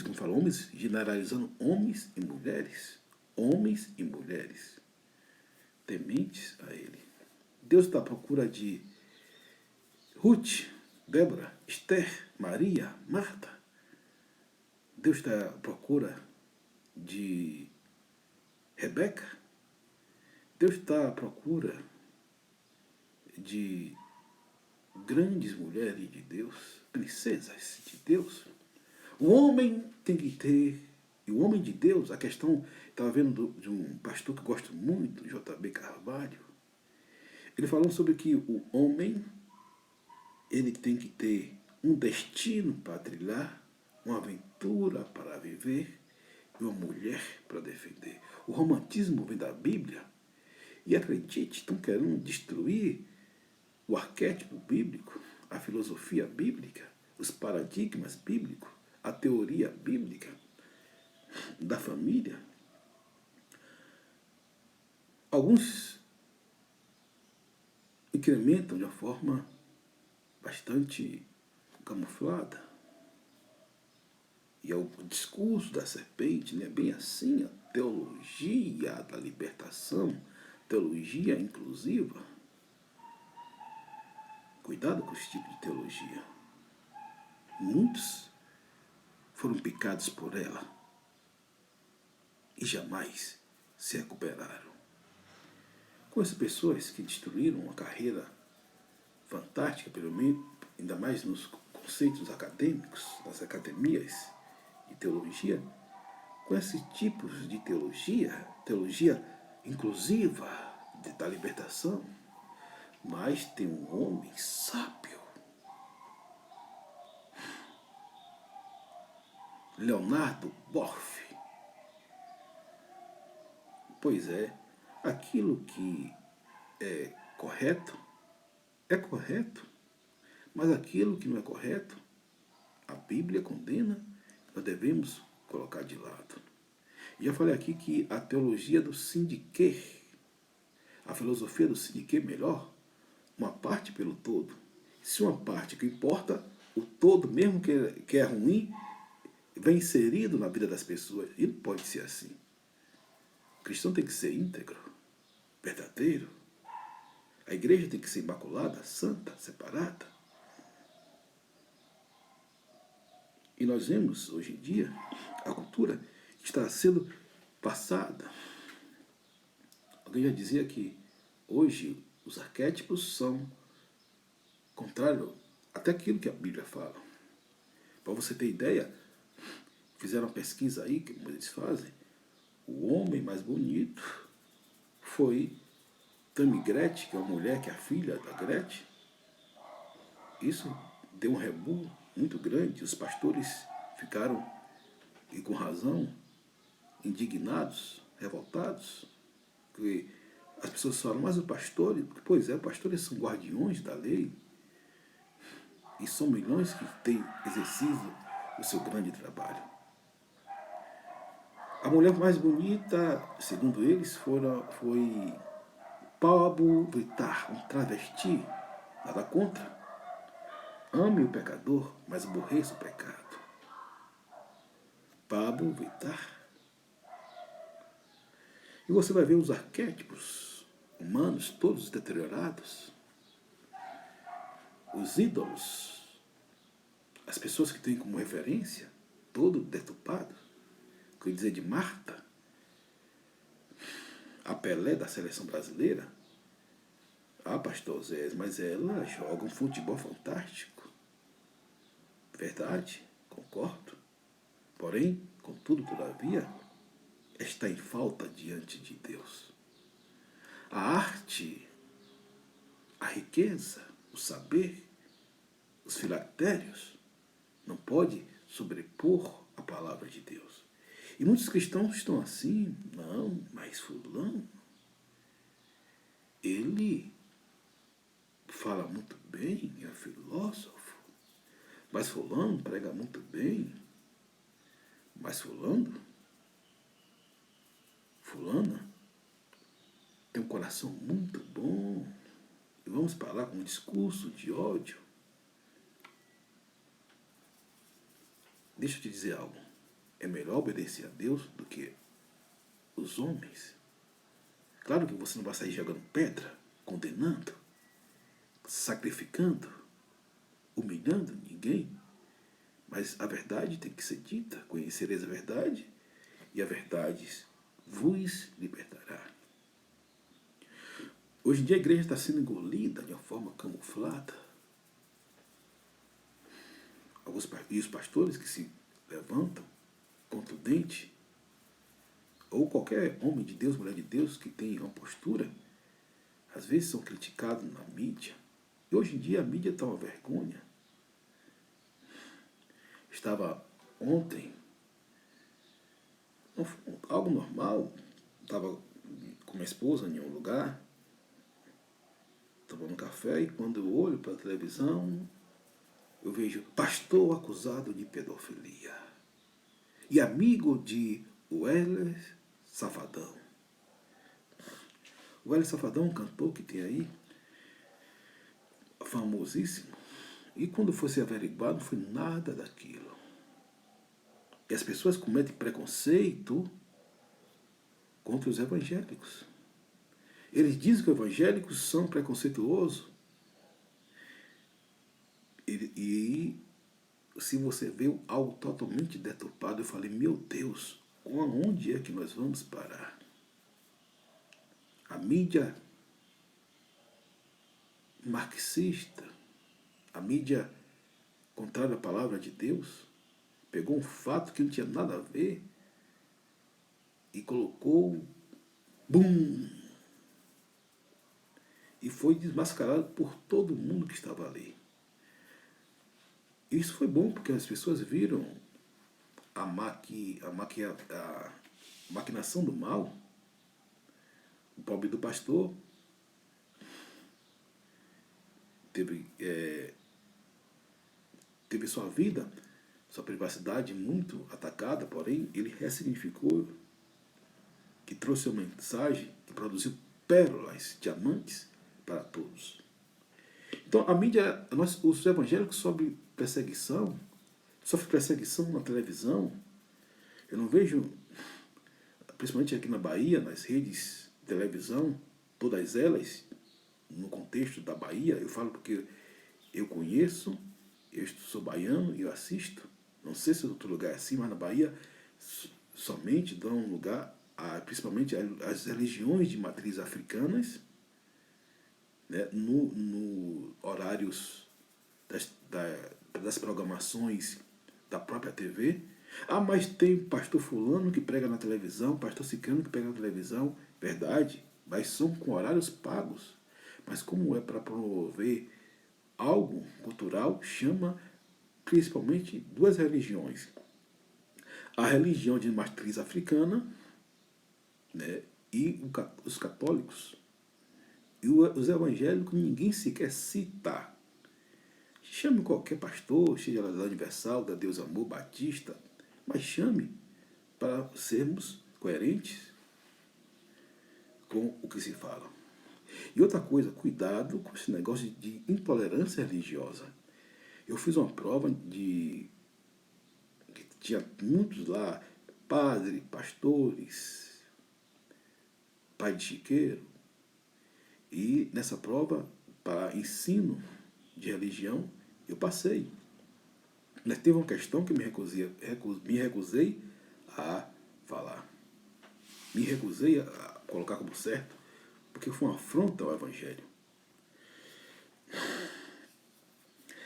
como falo, homens, generalizando homens e mulheres, tementes a Ele. Deus está à procura de Ruth, Débora, Esther, Maria, Marta. Deus está à procura de Rebeca. Deus está à procura de grandes mulheres de Deus, princesas de Deus. O homem tem que ter, e o homem de Deus, a questão, estava vendo de um pastor que eu gosto muito, J.B. Carvalho, ele falou sobre que o homem, ele tem que ter um destino para trilhar, uma aventura para viver e uma mulher para defender. O romantismo vem da Bíblia e, acredite, estão querendo destruir o arquétipo bíblico, a filosofia bíblica, os paradigmas bíblicos, a teoria bíblica da família. Alguns incrementam de uma forma bastante camuflada. E é o discurso da serpente, né? Bem assim, a teologia da libertação, teologia inclusiva. Cuidado com esse tipo de teologia. Muitos foram picados por ela e jamais se recuperaram. Conheço pessoas que destruíram uma carreira fantástica, pelo menos, ainda mais nos conceitos acadêmicos, nas academias de teologia, com esses tipos de teologia, teologia inclusiva da libertação. Mas tem um homem sábio, Leonardo Boff. Pois é, aquilo que é correto, mas aquilo que não é correto, a Bíblia condena, nós devemos colocar de lado. E já falei aqui que a teologia do sindiquê, a filosofia do sindiquê, melhor, uma parte pelo todo. Se uma parte que importa, o todo, mesmo que é ruim, vem inserido na vida das pessoas. E não pode ser assim. O cristão tem que ser íntegro, verdadeiro. A igreja tem que ser imaculada, santa, separada. E nós vemos, hoje em dia, a cultura está sendo passada. Alguém já dizia que hoje os arquétipos são contrários até aquilo que a Bíblia fala. Para você ter ideia, fizeram uma pesquisa aí, que eles fazem, o homem mais bonito foi Tammy Gretchen, que é uma mulher que é a filha da Gretchen. Isso deu um rebu muito grande. Os pastores ficaram, e com razão, indignados, revoltados. Porque as pessoas falam, mas o pastor, pois é, os pastores são guardiões da lei. E são milhões que têm exercido o seu grande trabalho. A mulher mais bonita, segundo eles, foi Pablo Vittar, um travesti. Nada contra. Ame o pecador, mas aborreça o pecado. Pablo Vittar. E você vai ver os arquétipos humanos todos deteriorados. Os ídolos, as pessoas que têm como referência, todo deturpado. Quer dizer, de Marta, a Pelé da seleção brasileira. Ah, pastor Zé, mas ela joga um futebol fantástico. Verdade, concordo. Porém, contudo, todavia, está em falta diante de Deus. A arte, a riqueza, o saber, os filactérios, não pode sobrepor a palavra de Deus. E muitos cristãos estão assim, não, mas fulano, ele fala muito bem, é filósofo, mas fulano prega muito bem, mas fulana tem um coração muito bom. E vamos falar com um discurso de ódio. Deixa eu te dizer algo. É melhor obedecer a Deus do que os homens. Claro que você não vai sair jogando pedra, condenando, sacrificando, humilhando ninguém. Mas a verdade tem que ser dita. Conhecereis a verdade e a verdade vos libertará. Hoje em dia a igreja está sendo engolida de uma forma camuflada. E os pastores que se levantam contundente, ou qualquer homem de Deus, mulher de Deus que tem uma postura, às vezes são criticados na mídia. E hoje em dia a mídia está uma vergonha. Estava ontem, algo normal, estava com minha esposa em um lugar, tomando café, e quando eu olho para a televisão, eu vejo pastor acusado de pedofilia e amigo de Weller Safadão. O Weller Safadão é um cantor que tem aí, famosíssimo, e quando fosse averiguado não foi nada daquilo. E as pessoas cometem preconceito contra os evangélicos. Eles dizem que os evangélicos são preconceituosos. E se você vê algo totalmente deturpado, eu falei, meu Deus, aonde é que nós vamos parar? A mídia marxista, a mídia contrária à palavra de Deus, pegou um fato que não tinha nada a ver e colocou, bum, e foi desmascarado por todo mundo que estava ali. Isso foi bom porque as pessoas viram a maquinação do mal. O pobre do pastor teve sua vida, sua privacidade muito atacada, porém ele ressignificou, que trouxe uma mensagem que produziu pérolas, diamantes para todos. Então a mídia, os evangélicos sofrem perseguição na televisão. Eu não vejo, principalmente aqui na Bahia, nas redes de televisão, todas elas, no contexto da Bahia, eu falo porque eu conheço, eu sou baiano e eu assisto. Não sei se em outro lugar é assim, mas na Bahia somente dão lugar, principalmente às religiões de matriz africanas, né, no horários das programações da própria TV. Mas tem pastor fulano que prega na televisão, pastor ciclano que prega na televisão. Verdade, mas são com horários pagos. Mas como é para promover algo cultural, chama principalmente duas religiões. A religião de matriz africana, né, e os católicos. E os evangélicos ninguém sequer cita. Chame qualquer pastor, seja da Universal, da Deus Amor, Batista, mas chame para sermos coerentes com o que se fala. E outra coisa, cuidado com esse negócio de intolerância religiosa. Eu fiz uma prova que tinha muitos lá, padres, pastores, pai de chiqueiro, e nessa prova, para ensino de religião, eu passei. Mas teve uma questão que me recusei a falar. Me recusei a colocar como certo, porque foi uma afronta ao Evangelho.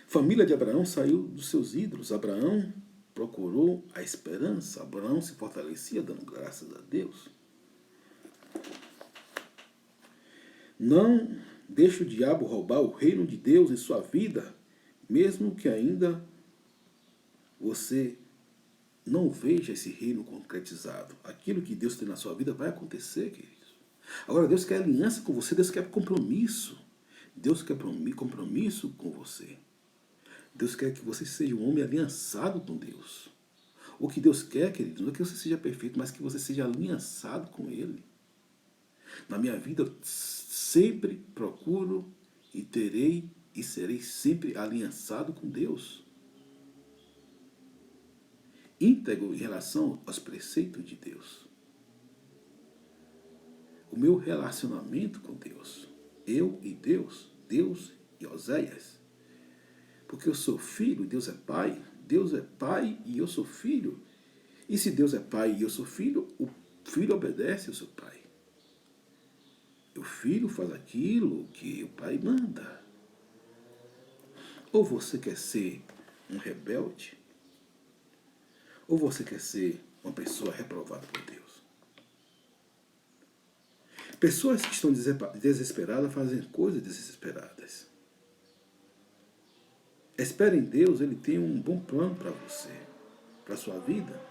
Família de Abraão saiu dos seus ídolos. Abraão procurou a esperança. Abraão se fortalecia dando graças a Deus. Não deixe o diabo roubar o reino de Deus em sua vida, mesmo que ainda você não veja esse reino concretizado. Aquilo que Deus tem na sua vida vai acontecer, queridos. Agora, Deus quer aliança com você, Deus quer compromisso. Deus quer compromisso com você. Deus quer que você seja um homem aliançado com Deus. O que Deus quer, queridos, não é que você seja perfeito, mas que você seja aliançado com Ele. Na minha vida, eu sempre procuro e terei e serei sempre aliançado com Deus. Íntegro em relação aos preceitos de Deus. O meu relacionamento com Deus. Eu e Deus. Deus e Oséias. Porque eu sou filho, Deus é pai. Deus é pai e eu sou filho. E se Deus é pai e eu sou filho, o filho obedece ao seu pai. O filho faz aquilo que o pai manda. Ou você quer ser um rebelde, ou você quer ser uma pessoa reprovada por Deus. Pessoas que estão desesperadas fazem coisas desesperadas. Espere em Deus, Ele tem um bom plano para você, para a sua vida.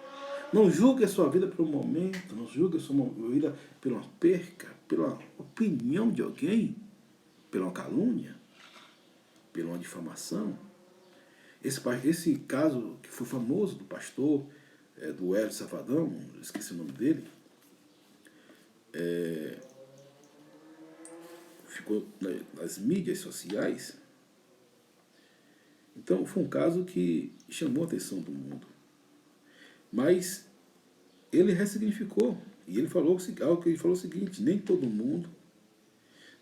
Não julgue a sua vida pelo momento, não julgue a sua vida pela uma perca, pela opinião de alguém, pela uma calúnia, pela uma difamação. Esse caso que foi famoso do pastor, do Hélio Safadão, esqueci o nome dele, ficou nas mídias sociais. Então foi um caso que chamou a atenção do mundo. Mas ele ressignificou. E ele falou algo que ele falou o seguinte, nem todo mundo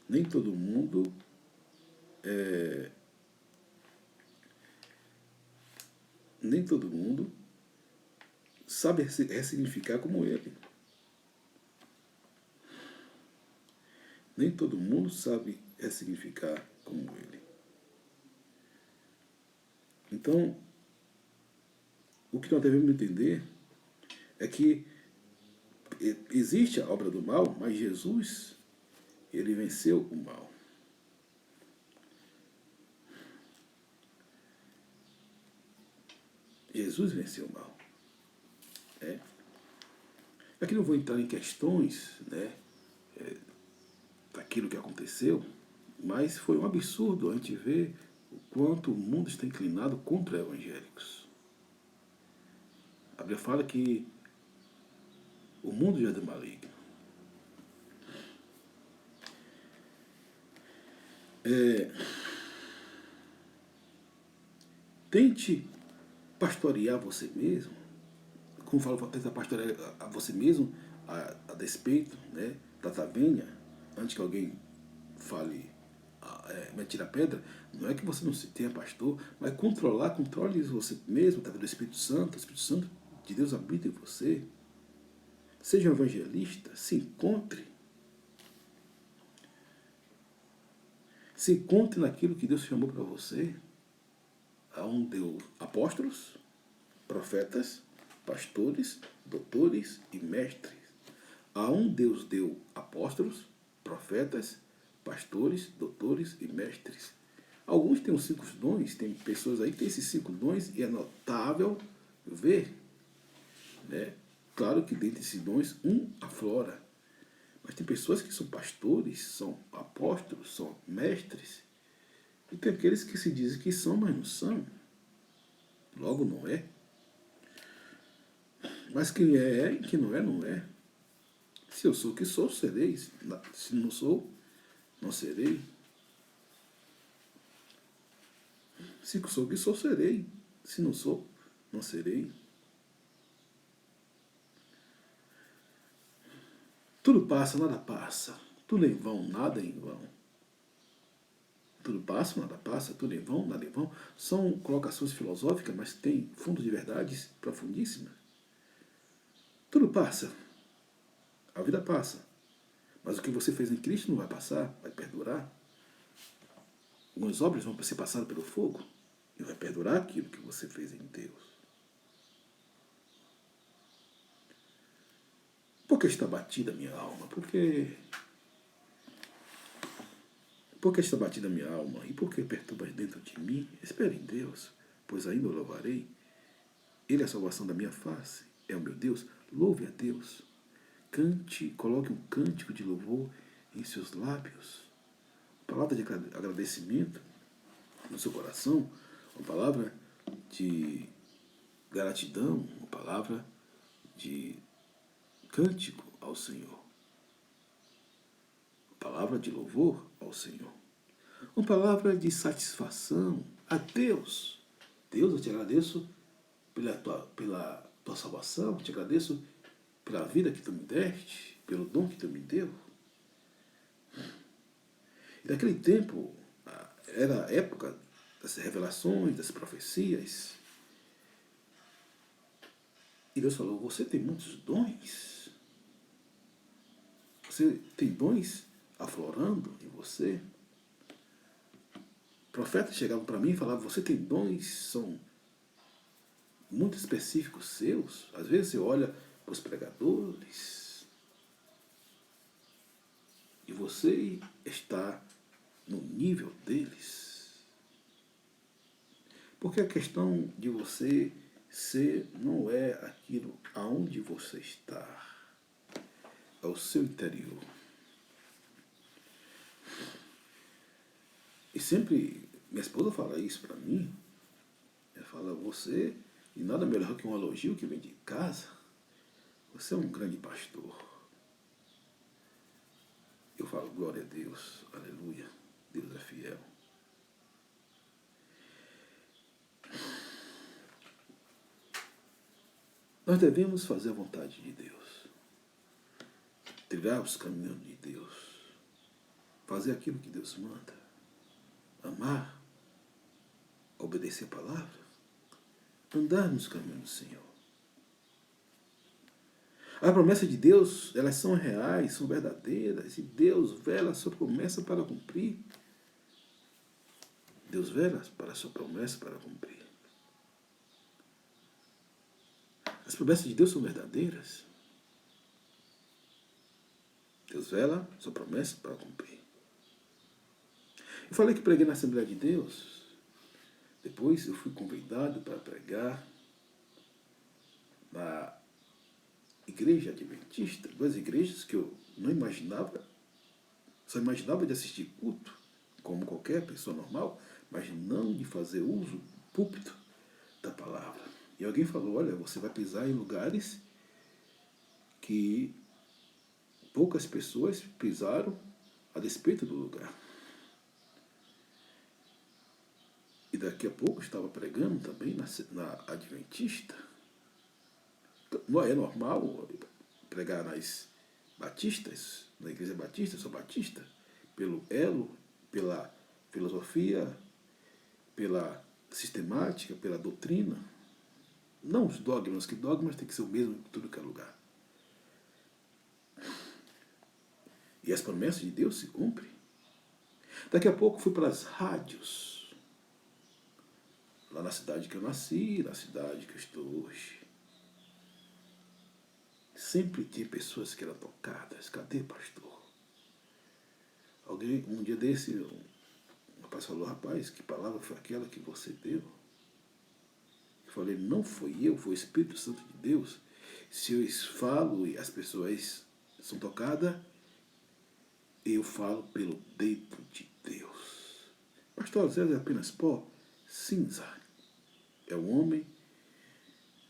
nem todo mundo sabe ressignificar como ele. Nem todo mundo sabe ressignificar como ele. Então, o que nós devemos entender é que existe a obra do mal, mas Jesus, ele venceu o mal. Jesus venceu o mal. Aqui não vou entrar em questões, né, daquilo que aconteceu, mas foi um absurdo a gente ver o quanto o mundo está inclinado contra evangélicos. A Bíblia fala que o mundo já é do maligno. Tente pastorear você mesmo, como falo, tenta pastorear a você mesmo a despeito, né, da tavenha, antes que alguém fale, me atira a pedra. Não é que você não tenha pastor, mas controle você mesmo, através do Espírito Santo. O Espírito Santo de Deus habita em você. Seja um evangelista, se encontre. Se encontre naquilo que Deus chamou para você. Aonde deu apóstolos, profetas, pastores, doutores e mestres. A um Deus deu apóstolos, profetas, pastores, doutores e mestres. Alguns têm os 5 dons, tem pessoas aí que têm esses 5 dons e é notável ver, né? Claro que dentre esses dons, um aflora. Mas tem pessoas que são pastores, são apóstolos, são mestres. E tem aqueles que se dizem que são, mas não são. Logo não é. Mas quem é e quem não é, não é. Se eu sou o que sou, serei. Se não sou, não serei. Se sou o que sou, serei. Se não sou, não serei. Tudo passa, nada passa. Tudo em vão, nada em vão. Tudo passa, nada passa. Tudo em vão, nada em vão. São colocações filosóficas, mas tem fundo de verdades profundíssimas. Tudo passa. A vida passa. Mas o que você fez em Cristo não vai passar, vai perdurar. Algumas obras vão ser passadas pelo fogo e vai perdurar aquilo que você fez em Deus. Por que está batida a minha alma? Por que está batida a minha alma? E por que perturbas dentro de mim? Espere em Deus, pois ainda o louvarei. Ele é a salvação da minha face. É o meu Deus. Louve a Deus. Cante, coloque um cântico de louvor em seus lábios. Palavra de agradecimento no seu coração. Uma palavra de gratidão. Uma palavra de cântico ao Senhor. Uma palavra de louvor ao Senhor. Uma palavra de satisfação a Deus. Deus, eu te agradeço pela tua salvação, te agradeço pela vida que tu me deste, pelo dom que tu me deu. E naquele tempo, era a época das revelações, das profecias. E Deus falou, você tem muitos dons. Você tem dons aflorando em você. Profetas chegavam para mim e falavam, você tem dons, são muito específicos seus. Às vezes você olha para os pregadores e você está no nível deles. Porque a questão de você ser não é aquilo aonde você está, é o seu interior. E sempre minha esposa fala isso para mim. Ela fala, você, e nada melhor que um elogio que vem de casa, você é um grande pastor. Eu falo, glória a Deus, aleluia, Deus é fiel. Nós devemos fazer a vontade de Deus, trilhar os caminhos de Deus, fazer aquilo que Deus manda, amar, obedecer a palavra, andar nos caminhos do Senhor. As promessas de Deus, elas são reais, são verdadeiras, e Deus vela a sua promessa para cumprir. Deus vela para a sua promessa para cumprir. As promessas de Deus são verdadeiras. Deus vela a sua promessa para cumprir. Eu falei que preguei na Assembleia de Deus. Depois eu fui convidado para pregar na Igreja Adventista, duas igrejas que eu não imaginava, só imaginava de assistir culto, como qualquer pessoa normal, mas não de fazer uso do púlpito da palavra. E alguém falou, olha, você vai pisar em lugares que poucas pessoas pisaram a despeito do lugar. E daqui a pouco eu estava pregando também na Adventista. Não é normal pregar nas batistas, na igreja batista, eu sou batista, pelo elo, pela filosofia, pela sistemática, pela doutrina. Não os dogmas, que dogmas tem que ser o mesmo em tudo que é lugar. E as promessas de Deus se cumprem. Daqui a pouco fui para as rádios, lá na cidade que eu nasci, na cidade que eu estou hoje. Sempre tinha pessoas que eram tocadas. Cadê, pastor? Alguém, um dia desse, um rapaz falou, rapaz, que palavra foi aquela que você deu? Eu falei, não foi eu, foi o Espírito Santo de Deus. Se eu falo e as pessoas são tocadas, eu falo pelo dedo de Deus. Pastor, Zé é apenas pó? Cinza. É um homem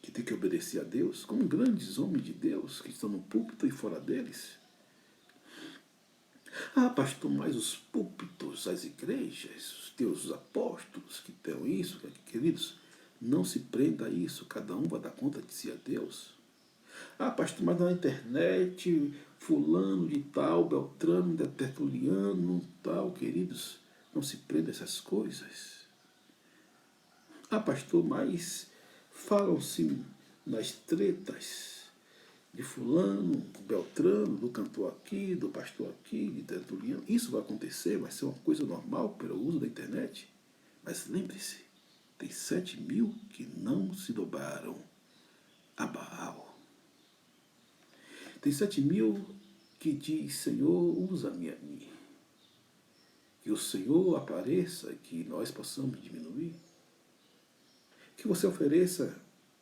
que tem que obedecer a Deus, como grandes homens de Deus que estão no púlpito e fora deles. Ah, pastor, mas os púlpitos, as igrejas, os teus apóstolos que têm isso, queridos, não se prenda a isso, cada um vai dar conta de si a Deus. Ah, pastor, mas na internet, fulano de tal, beltrano, de tertuliano, tal, queridos, não se prenda a essas coisas. Ah, pastor, mas falam-se nas tretas de fulano, do beltrano, do cantor aqui, do pastor aqui, de tertuliano. Isso vai acontecer, vai ser uma coisa normal pelo uso da internet. Mas lembre-se, tem 7.000 que não se dobraram a Baal. Tem 7.000 que diz, Senhor, usa-me a mim. Que o Senhor apareça, que nós possamos diminuir. Que você ofereça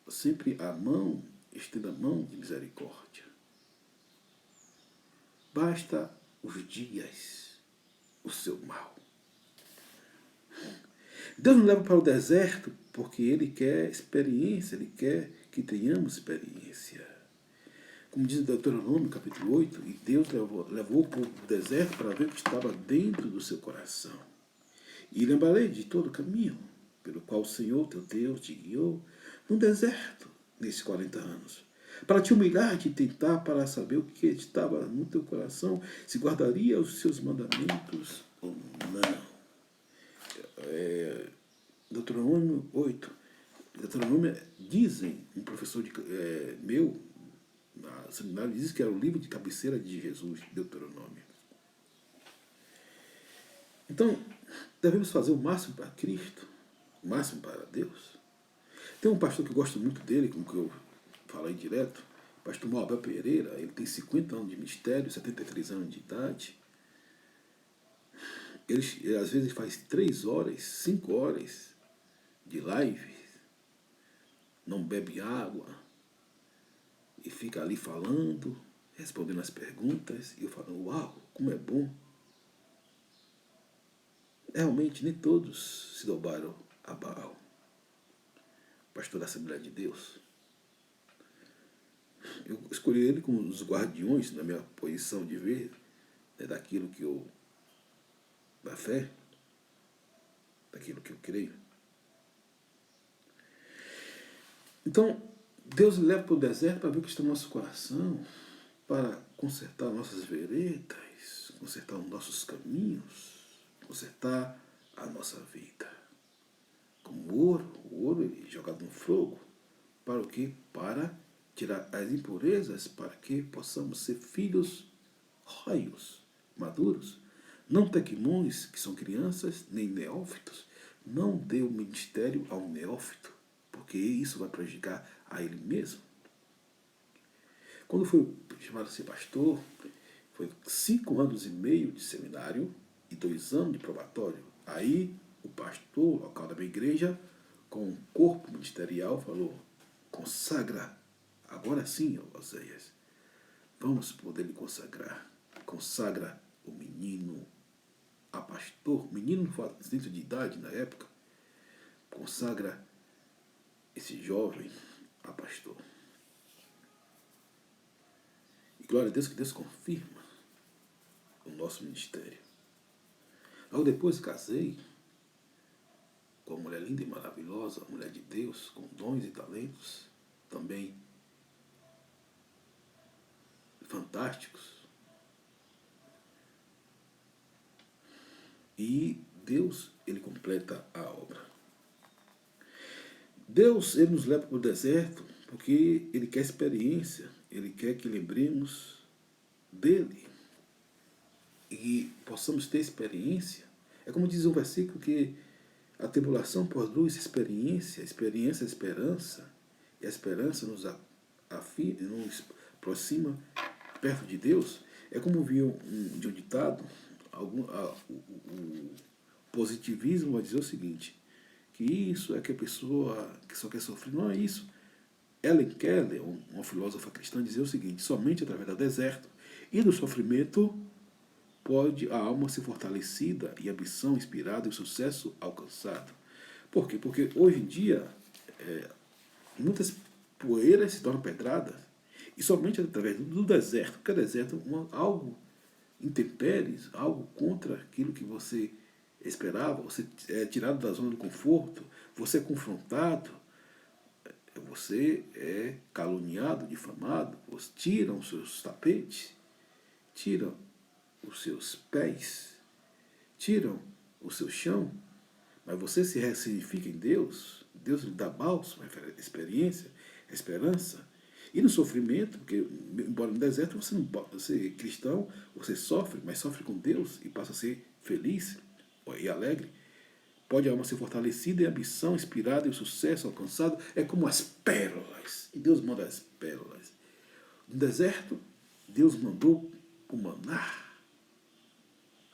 sempre a mão, estenda a mão de misericórdia. Basta os dias, o seu mal. Deus nos leva para o deserto porque Ele quer experiência, Ele quer que tenhamos experiência. Como diz o Deuteronômio, capítulo 8, e Deus levou o povo do deserto para ver o que estava dentro do seu coração. E lembrarei de todo o caminho pelo qual o Senhor, teu Deus, te guiou no deserto, nesses 40 anos, para te humilhar e te tentar para saber o que estava no teu coração, se guardaria os seus mandamentos ou não. Deuteronômio 8. Deuteronômio, dizem, um professor meu, na seminário, diz que era o livro de cabeceira de Jesus, Deuteronômio. Então, devemos fazer o máximo para Cristo, o máximo para Deus. Tem um pastor que eu gosto muito dele, com que eu falei direto, pastor Moabel Pereira. Ele tem 50 anos de ministério, 73 anos de idade. Ele às vezes faz 3 horas, 5 horas de live, não bebe água e fica ali falando, respondendo as perguntas, e eu falo, uau, como é bom. Realmente nem todos se dobraram a Baal. Pastor da Assembleia de Deus. Eu escolhi ele como um dos guardiões na minha posição de ver, né, daquilo que eu, da fé, daquilo que eu creio. Então, Deus leva para o deserto para ver o que está no nosso coração, para consertar nossas veredas, consertar os nossos caminhos, consertar a nossa vida. Como o ouro é jogado no fogo, para o quê? Para tirar as impurezas, para que possamos ser filhos roios, maduros, não tequimões, que são crianças, nem neófitos. Não dê o ministério ao neófito, porque isso vai prejudicar a ele mesmo. Quando foi chamado a ser pastor, foi 5 anos e meio de seminário e 2 anos de probatório. Aí o pastor local da minha igreja, com um corpo ministerial, falou: consagra, agora sim, Oséias, vamos poder lhe consagrar. Consagra o menino a pastor, menino dentro de idade na época, consagra esse jovem a pastor. E glória a Deus que Deus confirma o nosso ministério. Logo depois casei com uma mulher linda e maravilhosa, uma mulher de Deus, com dons e talentos também fantásticos. E Deus, Ele completa a obra. Deus, Ele nos leva para o deserto porque Ele quer experiência, Ele quer que lembremos dEle e possamos ter experiência. É como diz um versículo que a tribulação produz experiência, a experiência é esperança, e a esperança nos aproxima perto de Deus. É como vi de um ditado, o positivismo vai dizer o seguinte, que isso é que a pessoa que só quer sofrer. Não é isso. Helen Keller, uma filósofa cristã, dizia o seguinte: somente através do deserto e do sofrimento pode a alma ser fortalecida e a ambição inspirada e o sucesso alcançado. Por quê? Porque hoje em dia muitas poeiras se tornam pedradas e somente através do deserto, porque o deserto é algo intempéries, algo contra aquilo que você esperava, você é tirado da zona de conforto, você é confrontado, você é caluniado, difamado, tiram os seus tapetes, tiram os seus pés, tiram o seu chão, mas você se ressignifica em Deus, Deus lhe dá bálsamo, experiência, esperança. E no sofrimento, porque embora no deserto você não pode ser cristão, você sofre, mas sofre com Deus e passa a ser feliz e alegre. Pode a alma ser fortalecida e a ambição inspirada e o sucesso alcançado é como as pérolas. E Deus manda as pérolas. No deserto, Deus mandou o maná,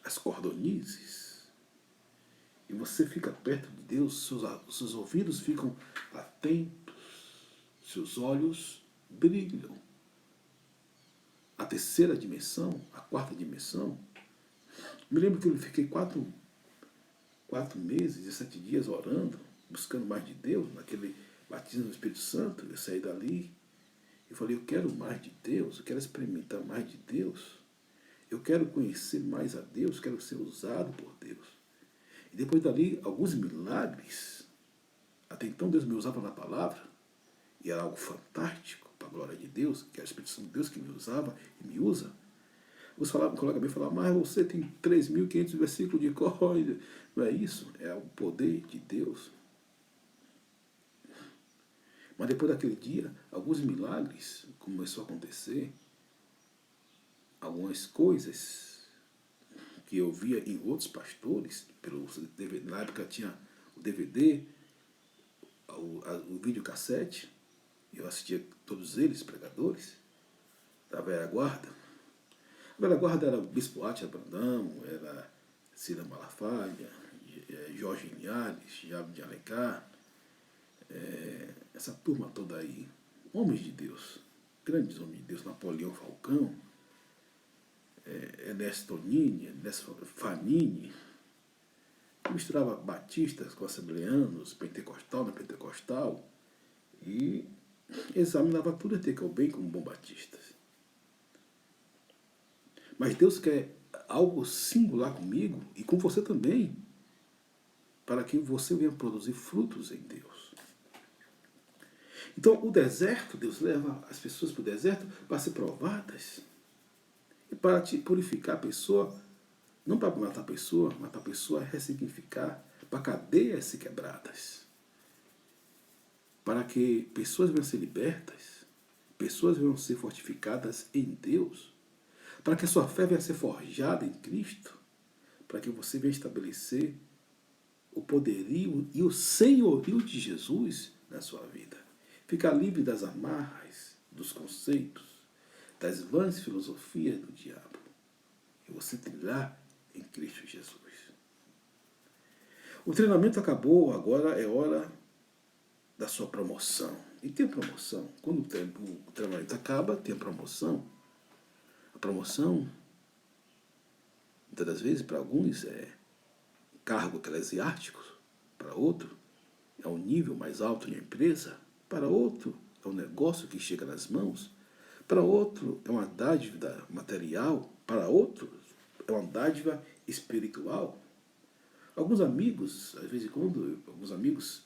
as cordonizes. E você fica perto de Deus, seus ouvidos ficam atentos, seus olhos brilham. A terceira dimensão, a quarta dimensão. Me lembro que eu fiquei 4 meses e 7 dias orando, buscando mais de Deus, naquele batismo do Espírito Santo. Eu saí dali e falei: eu quero mais de Deus, eu quero experimentar mais de Deus, eu quero conhecer mais a Deus, quero ser usado por Deus. E depois dali, alguns milagres. Até então Deus me usava na palavra, e era algo fantástico, para a glória de Deus, que é a Espírito Santo de Deus que me usava e me usa. Um colega meu falava: mas você tem 3.500 versículos de cor. Não é isso, é o poder de Deus. Mas depois daquele dia, alguns milagres começaram a acontecer, algumas coisas que eu via em outros pastores, na época tinha o DVD, o videocassete, eu assistia todos eles, pregadores, da velha guarda. A velha guarda era o Bispo Átila Brandão, era Cida Malafaia, Jorge Linhares, Diabo de Alencar, essa turma toda aí, homens de Deus, grandes homens de Deus, Napoleão Falcão, Ernesto Tonini, Ernesto Fanini, misturava batistas com assembleanos, pentecostal na pentecostal, e examinava tudo até que eu bem como bom batista. Mas Deus quer algo singular comigo e com você também, para que você venha produzir frutos em Deus. Então, o deserto, Deus leva as pessoas para o deserto para ser provadas e para te purificar a pessoa, não para matar a pessoa é ressignificar, para cadeias ser quebradas, para que pessoas venham ser libertas, pessoas venham ser fortificadas em Deus, para que a sua fé venha ser forjada em Cristo, para que você venha estabelecer o poderio e o senhorio de Jesus na sua vida. Ficar livre das amarras, dos conceitos, das vãs filosofias do diabo. E você trilhar em Cristo Jesus. O treinamento acabou, agora é hora da sua promoção. E tem promoção. Quando o treinamento acaba, tem a promoção. A promoção, muitas das vezes, para alguns, é cargo eclesiástico, para outro, é um nível mais alto de empresa, para outro, é um negócio que chega nas mãos, para outro, é uma dádiva material, para outro, é uma dádiva espiritual. Alguns amigos, às vezes quando, alguns amigos,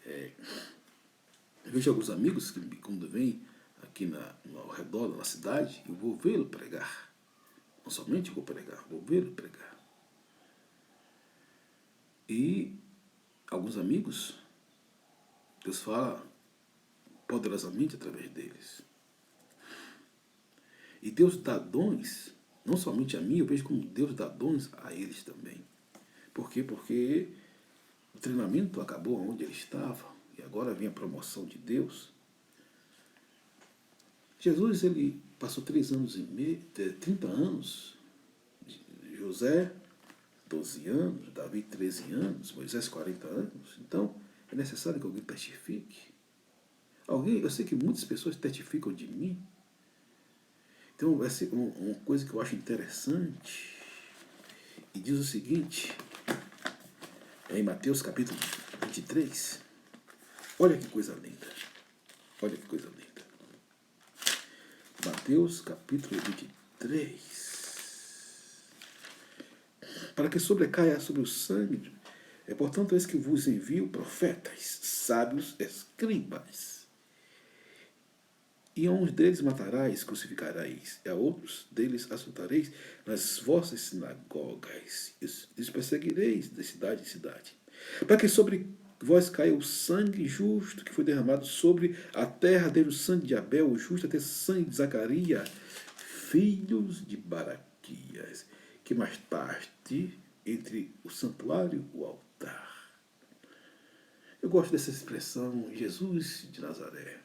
eu vejo alguns amigos que quando vêm aqui ao redor da cidade, eu vou vê-lo pregar. Não somente vou pregar, vou vê-lo pregar. E alguns amigos, Deus fala poderosamente através deles. E Deus dá dons, não somente a mim, eu vejo como Deus dá dons a eles também. Por quê? Porque o treinamento acabou onde ele estava e agora vem a promoção de Deus. Jesus, ele passou 3 anos e meio, 30 anos, José 12 anos, Davi 13 anos, Moisés 40 anos. Então, é necessário que alguém testifique. Eu sei que muitas pessoas testificam de mim. Então, vai ser uma coisa que eu acho interessante. E diz o seguinte, em Mateus capítulo 23. Olha que coisa linda. Olha que coisa linda. Mateus capítulo 23. Para que sobrecaia sobre o sangue, portanto, eis que vos envio profetas, sábios, escribas. E a uns deles matarais, crucificareis, e a outros deles açoitareis nas vossas sinagogas, e os perseguireis de cidade em cidade. Para que sobre vós caia o sangue justo que foi derramado sobre a terra, desde o sangue de Abel, o justo, até o sangue de Zacarias, filhos de Baraquias, que mais tarde entre o santuário e o altar. Eu gosto dessa expressão, Jesus de Nazaré.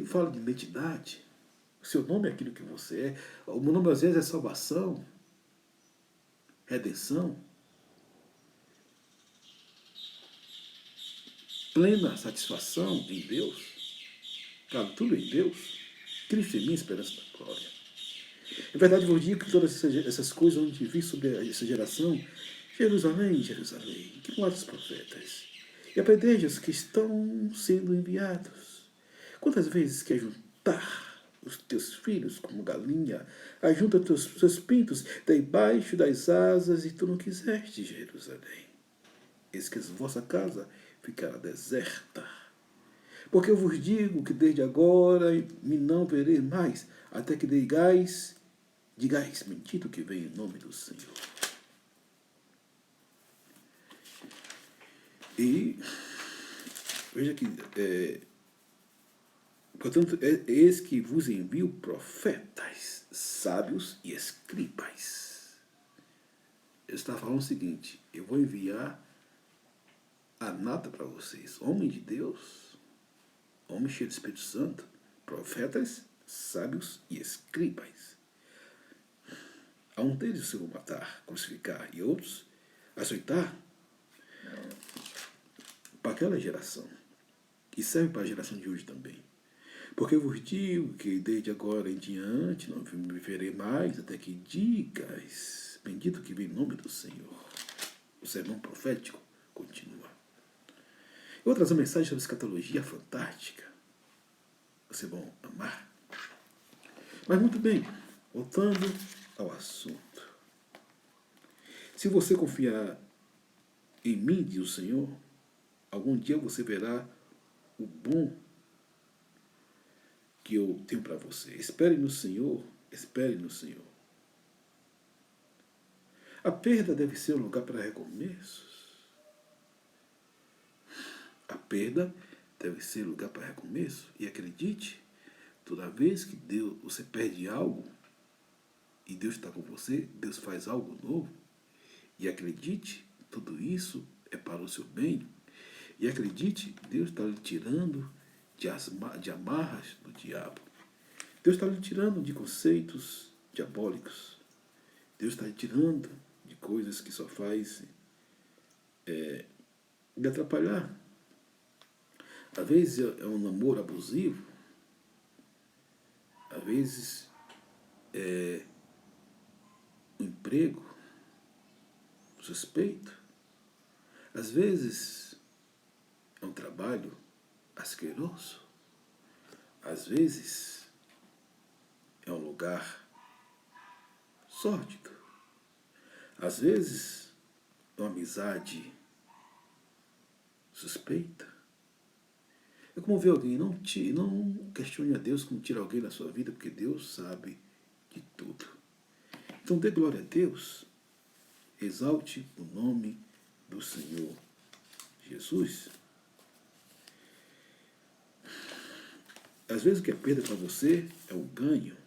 Fala de identidade. O seu nome é aquilo que você é. O meu nome às vezes é salvação, redenção, plena satisfação em Deus. Claro, tudo em Deus. Cristo em mim, esperança da glória. Em verdade, vos digo que todas essas coisas vão te vir sobre essa geração. Jerusalém, Jerusalém, que mata os profetas e apedreja os que estão sendo enviados. Quantas vezes quer juntar os teus filhos como galinha, ajunta seus pintos debaixo das asas, e tu não quiseste, Jerusalém. Eis que a vossa casa ficará deserta. Porque eu vos digo que desde agora me não verei mais, até que digais, bendito que vem em nome do Senhor. E veja que, portanto, eis que vos envio profetas, sábios e escribas. Ele está falando o seguinte, eu vou enviar a nata para vocês, homem de Deus, homem cheio do Espírito Santo, profetas, sábios e escribas. A um deles eu vou matar, crucificar, e outros açoitar para aquela geração. E serve para a geração de hoje também. Porque eu vos digo que desde agora em diante não me verei mais, até que digas, bendito que vem em nome do Senhor. O sermão profético continua. Eu vou trazer uma mensagem sobre escatologia fantástica. Vocês vão amar. Mas muito bem, voltando ao assunto. Se você confiar em mim, diz o Senhor, algum dia você verá o bom que eu tenho para você. Espere no Senhor, espere no Senhor. A perda deve ser um lugar para recomeços. A perda deve ser lugar para recomeço. E acredite, toda vez que você perde algo e Deus está com você, Deus faz algo novo. E acredite, tudo isso é para o seu bem. E acredite, Deus está lhe tirando de amarras do diabo. Deus está lhe tirando de conceitos diabólicos. Deus está lhe tirando de coisas que só faz lhe atrapalhar. Às vezes é um namoro abusivo. Às vezes é um emprego suspeito. Às vezes é um trabalho asqueroso. Às vezes é um lugar sórdido. Às vezes é uma amizade suspeita. É como ver alguém, não questione a Deus como tira alguém da sua vida, porque Deus sabe de tudo. Então dê glória a Deus, exalte o nome do Senhor Jesus. Às vezes o que é perda para você é um ganho.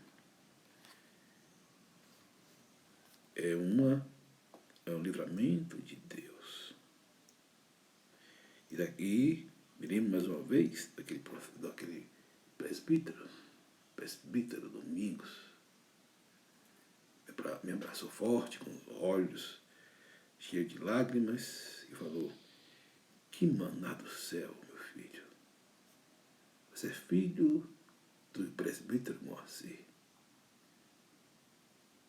É um livramento de Deus. E daqui, me lembro mais uma vez daquele presbítero Domingos, me abraçou forte, com os olhos cheios de lágrimas, e falou: que maná do céu, meu filho. Você é filho do presbítero Moacir.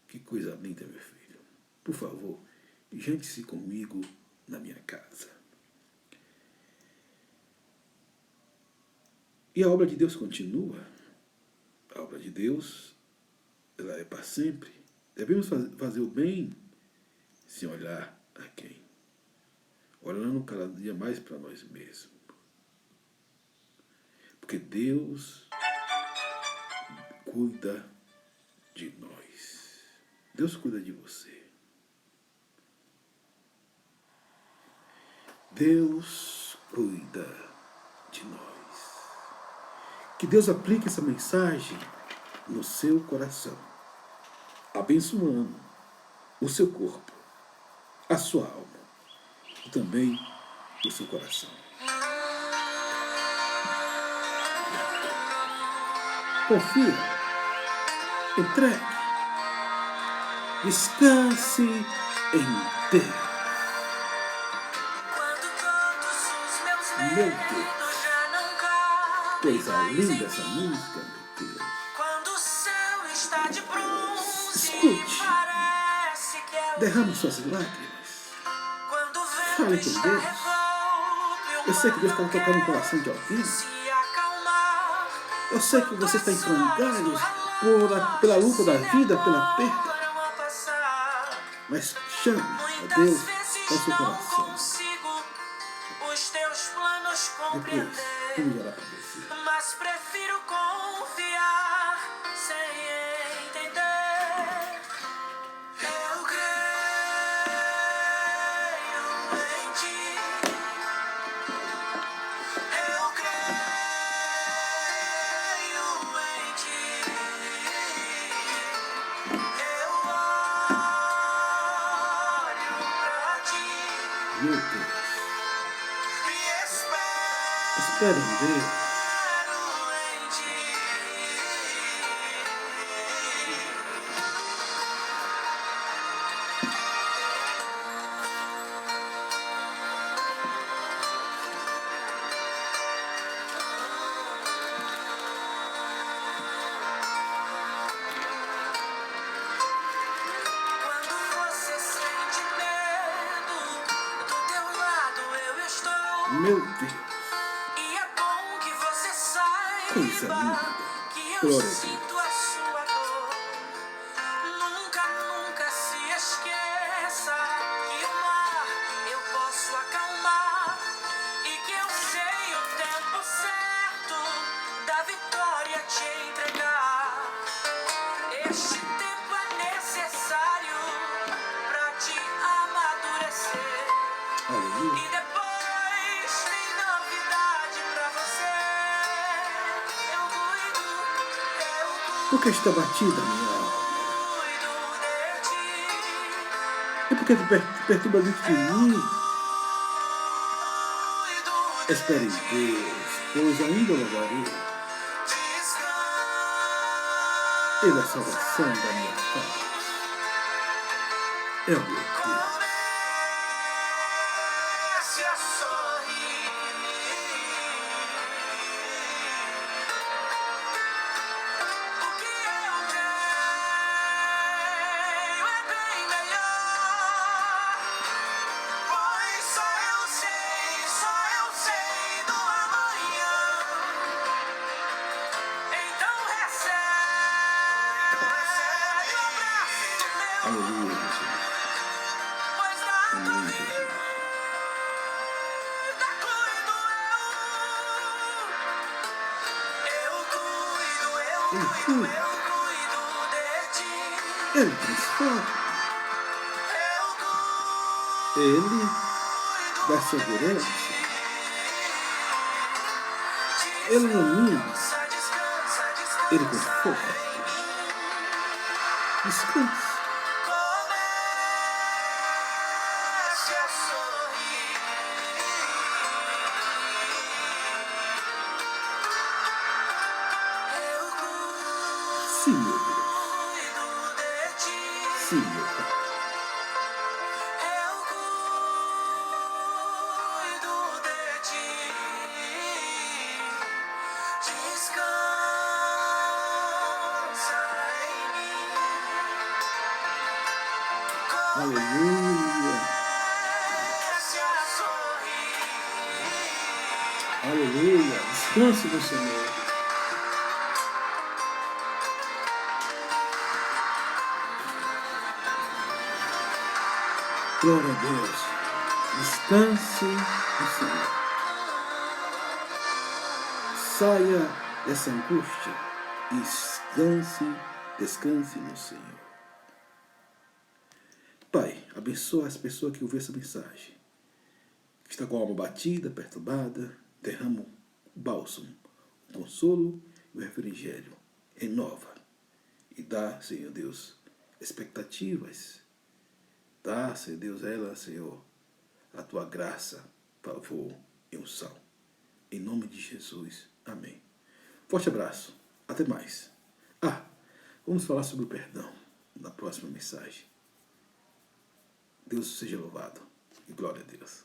Que coisa linda, meu filho. Por favor, jante-se comigo na minha casa. E a obra de Deus continua. A obra de Deus, ela é para sempre. Devemos fazer o bem sem olhar a quem. Olhando cada dia mais para nós mesmos. Porque Deus cuida de nós. Deus cuida de você. Deus cuida de nós. Que Deus aplique essa mensagem no seu coração, abençoando o seu corpo, a sua alma e também o seu coração. Confia, entregue, descanse em Deus. Meu Deus, coisa linda essa música, meu Deus. Quando o céu está de bronze, Escute, parece que é derrame suas lágrimas, quando o fale vento com está Deus. revolto, Eu sei que Deus está tocando o coração de alguém. se acalmar. Eu sei que você está em frangalhos pela luta da vida, pela perda. Mas chame a Deus ao seu coração. Consigo os teus planos Depois, compreender, vamos orar para você. mas prefiro confiar sem entender. Eu creio em ti. Eu creio em ti. Eu olho pra ti Meu Deus, e espero. espere em Deus. Em ti. Quando você sente medo, do teu lado eu estou. Meu Deus, E é bom que você coisa saiba linda. que eu Glória a sinto a sua dor. Nunca, nunca se esqueça que o mar eu posso acalmar e que eu sei o tempo certo E depois tem novidade pra você. Eu cuido Por que está batida a minha alma? de ti. E por que tu perturba dentro de mim? Espere em Deus, pois ainda louvarei. Ele é a salvação da minha casa. É o meu Deus. Comece a sorrir. O que eu tenho é bem melhor. Pois só eu sei do amanhã. Então recebe o abraço meu. Aleluia, Jesus. Pois na tua Amém, Jesus. vida cuido eu cuido Ele cuida, de ti. Ele transforma, Eu Ele cuido dá segurança, de Ele ilumina, descansa, descansa, Ele descansa conforta. em mim. Descanse. Comece a sorrir. Eu Sim, meu Deus. cuido de ti. Sim, meu Pai. Eu cuido de ti. Descansa em mim. Aleluia. Comece a sorrir. Aleluia. Descanse no Senhor. Glória a Deus. Descanse no Senhor. Saia dessa angústia e descanse no Senhor. Pai, abençoa as pessoas que ouvem essa mensagem, que está com a alma batida, perturbada. Derrama o bálsamo, o consolo e o refrigério. Renova e dá, Senhor Deus, expectativas. Dá, Senhor Deus, a ela, Senhor, a tua graça, favor e unção. Em nome de Jesus. Amém. Forte abraço. Até mais. Vamos falar sobre o perdão na próxima mensagem. Deus seja louvado e glória a Deus.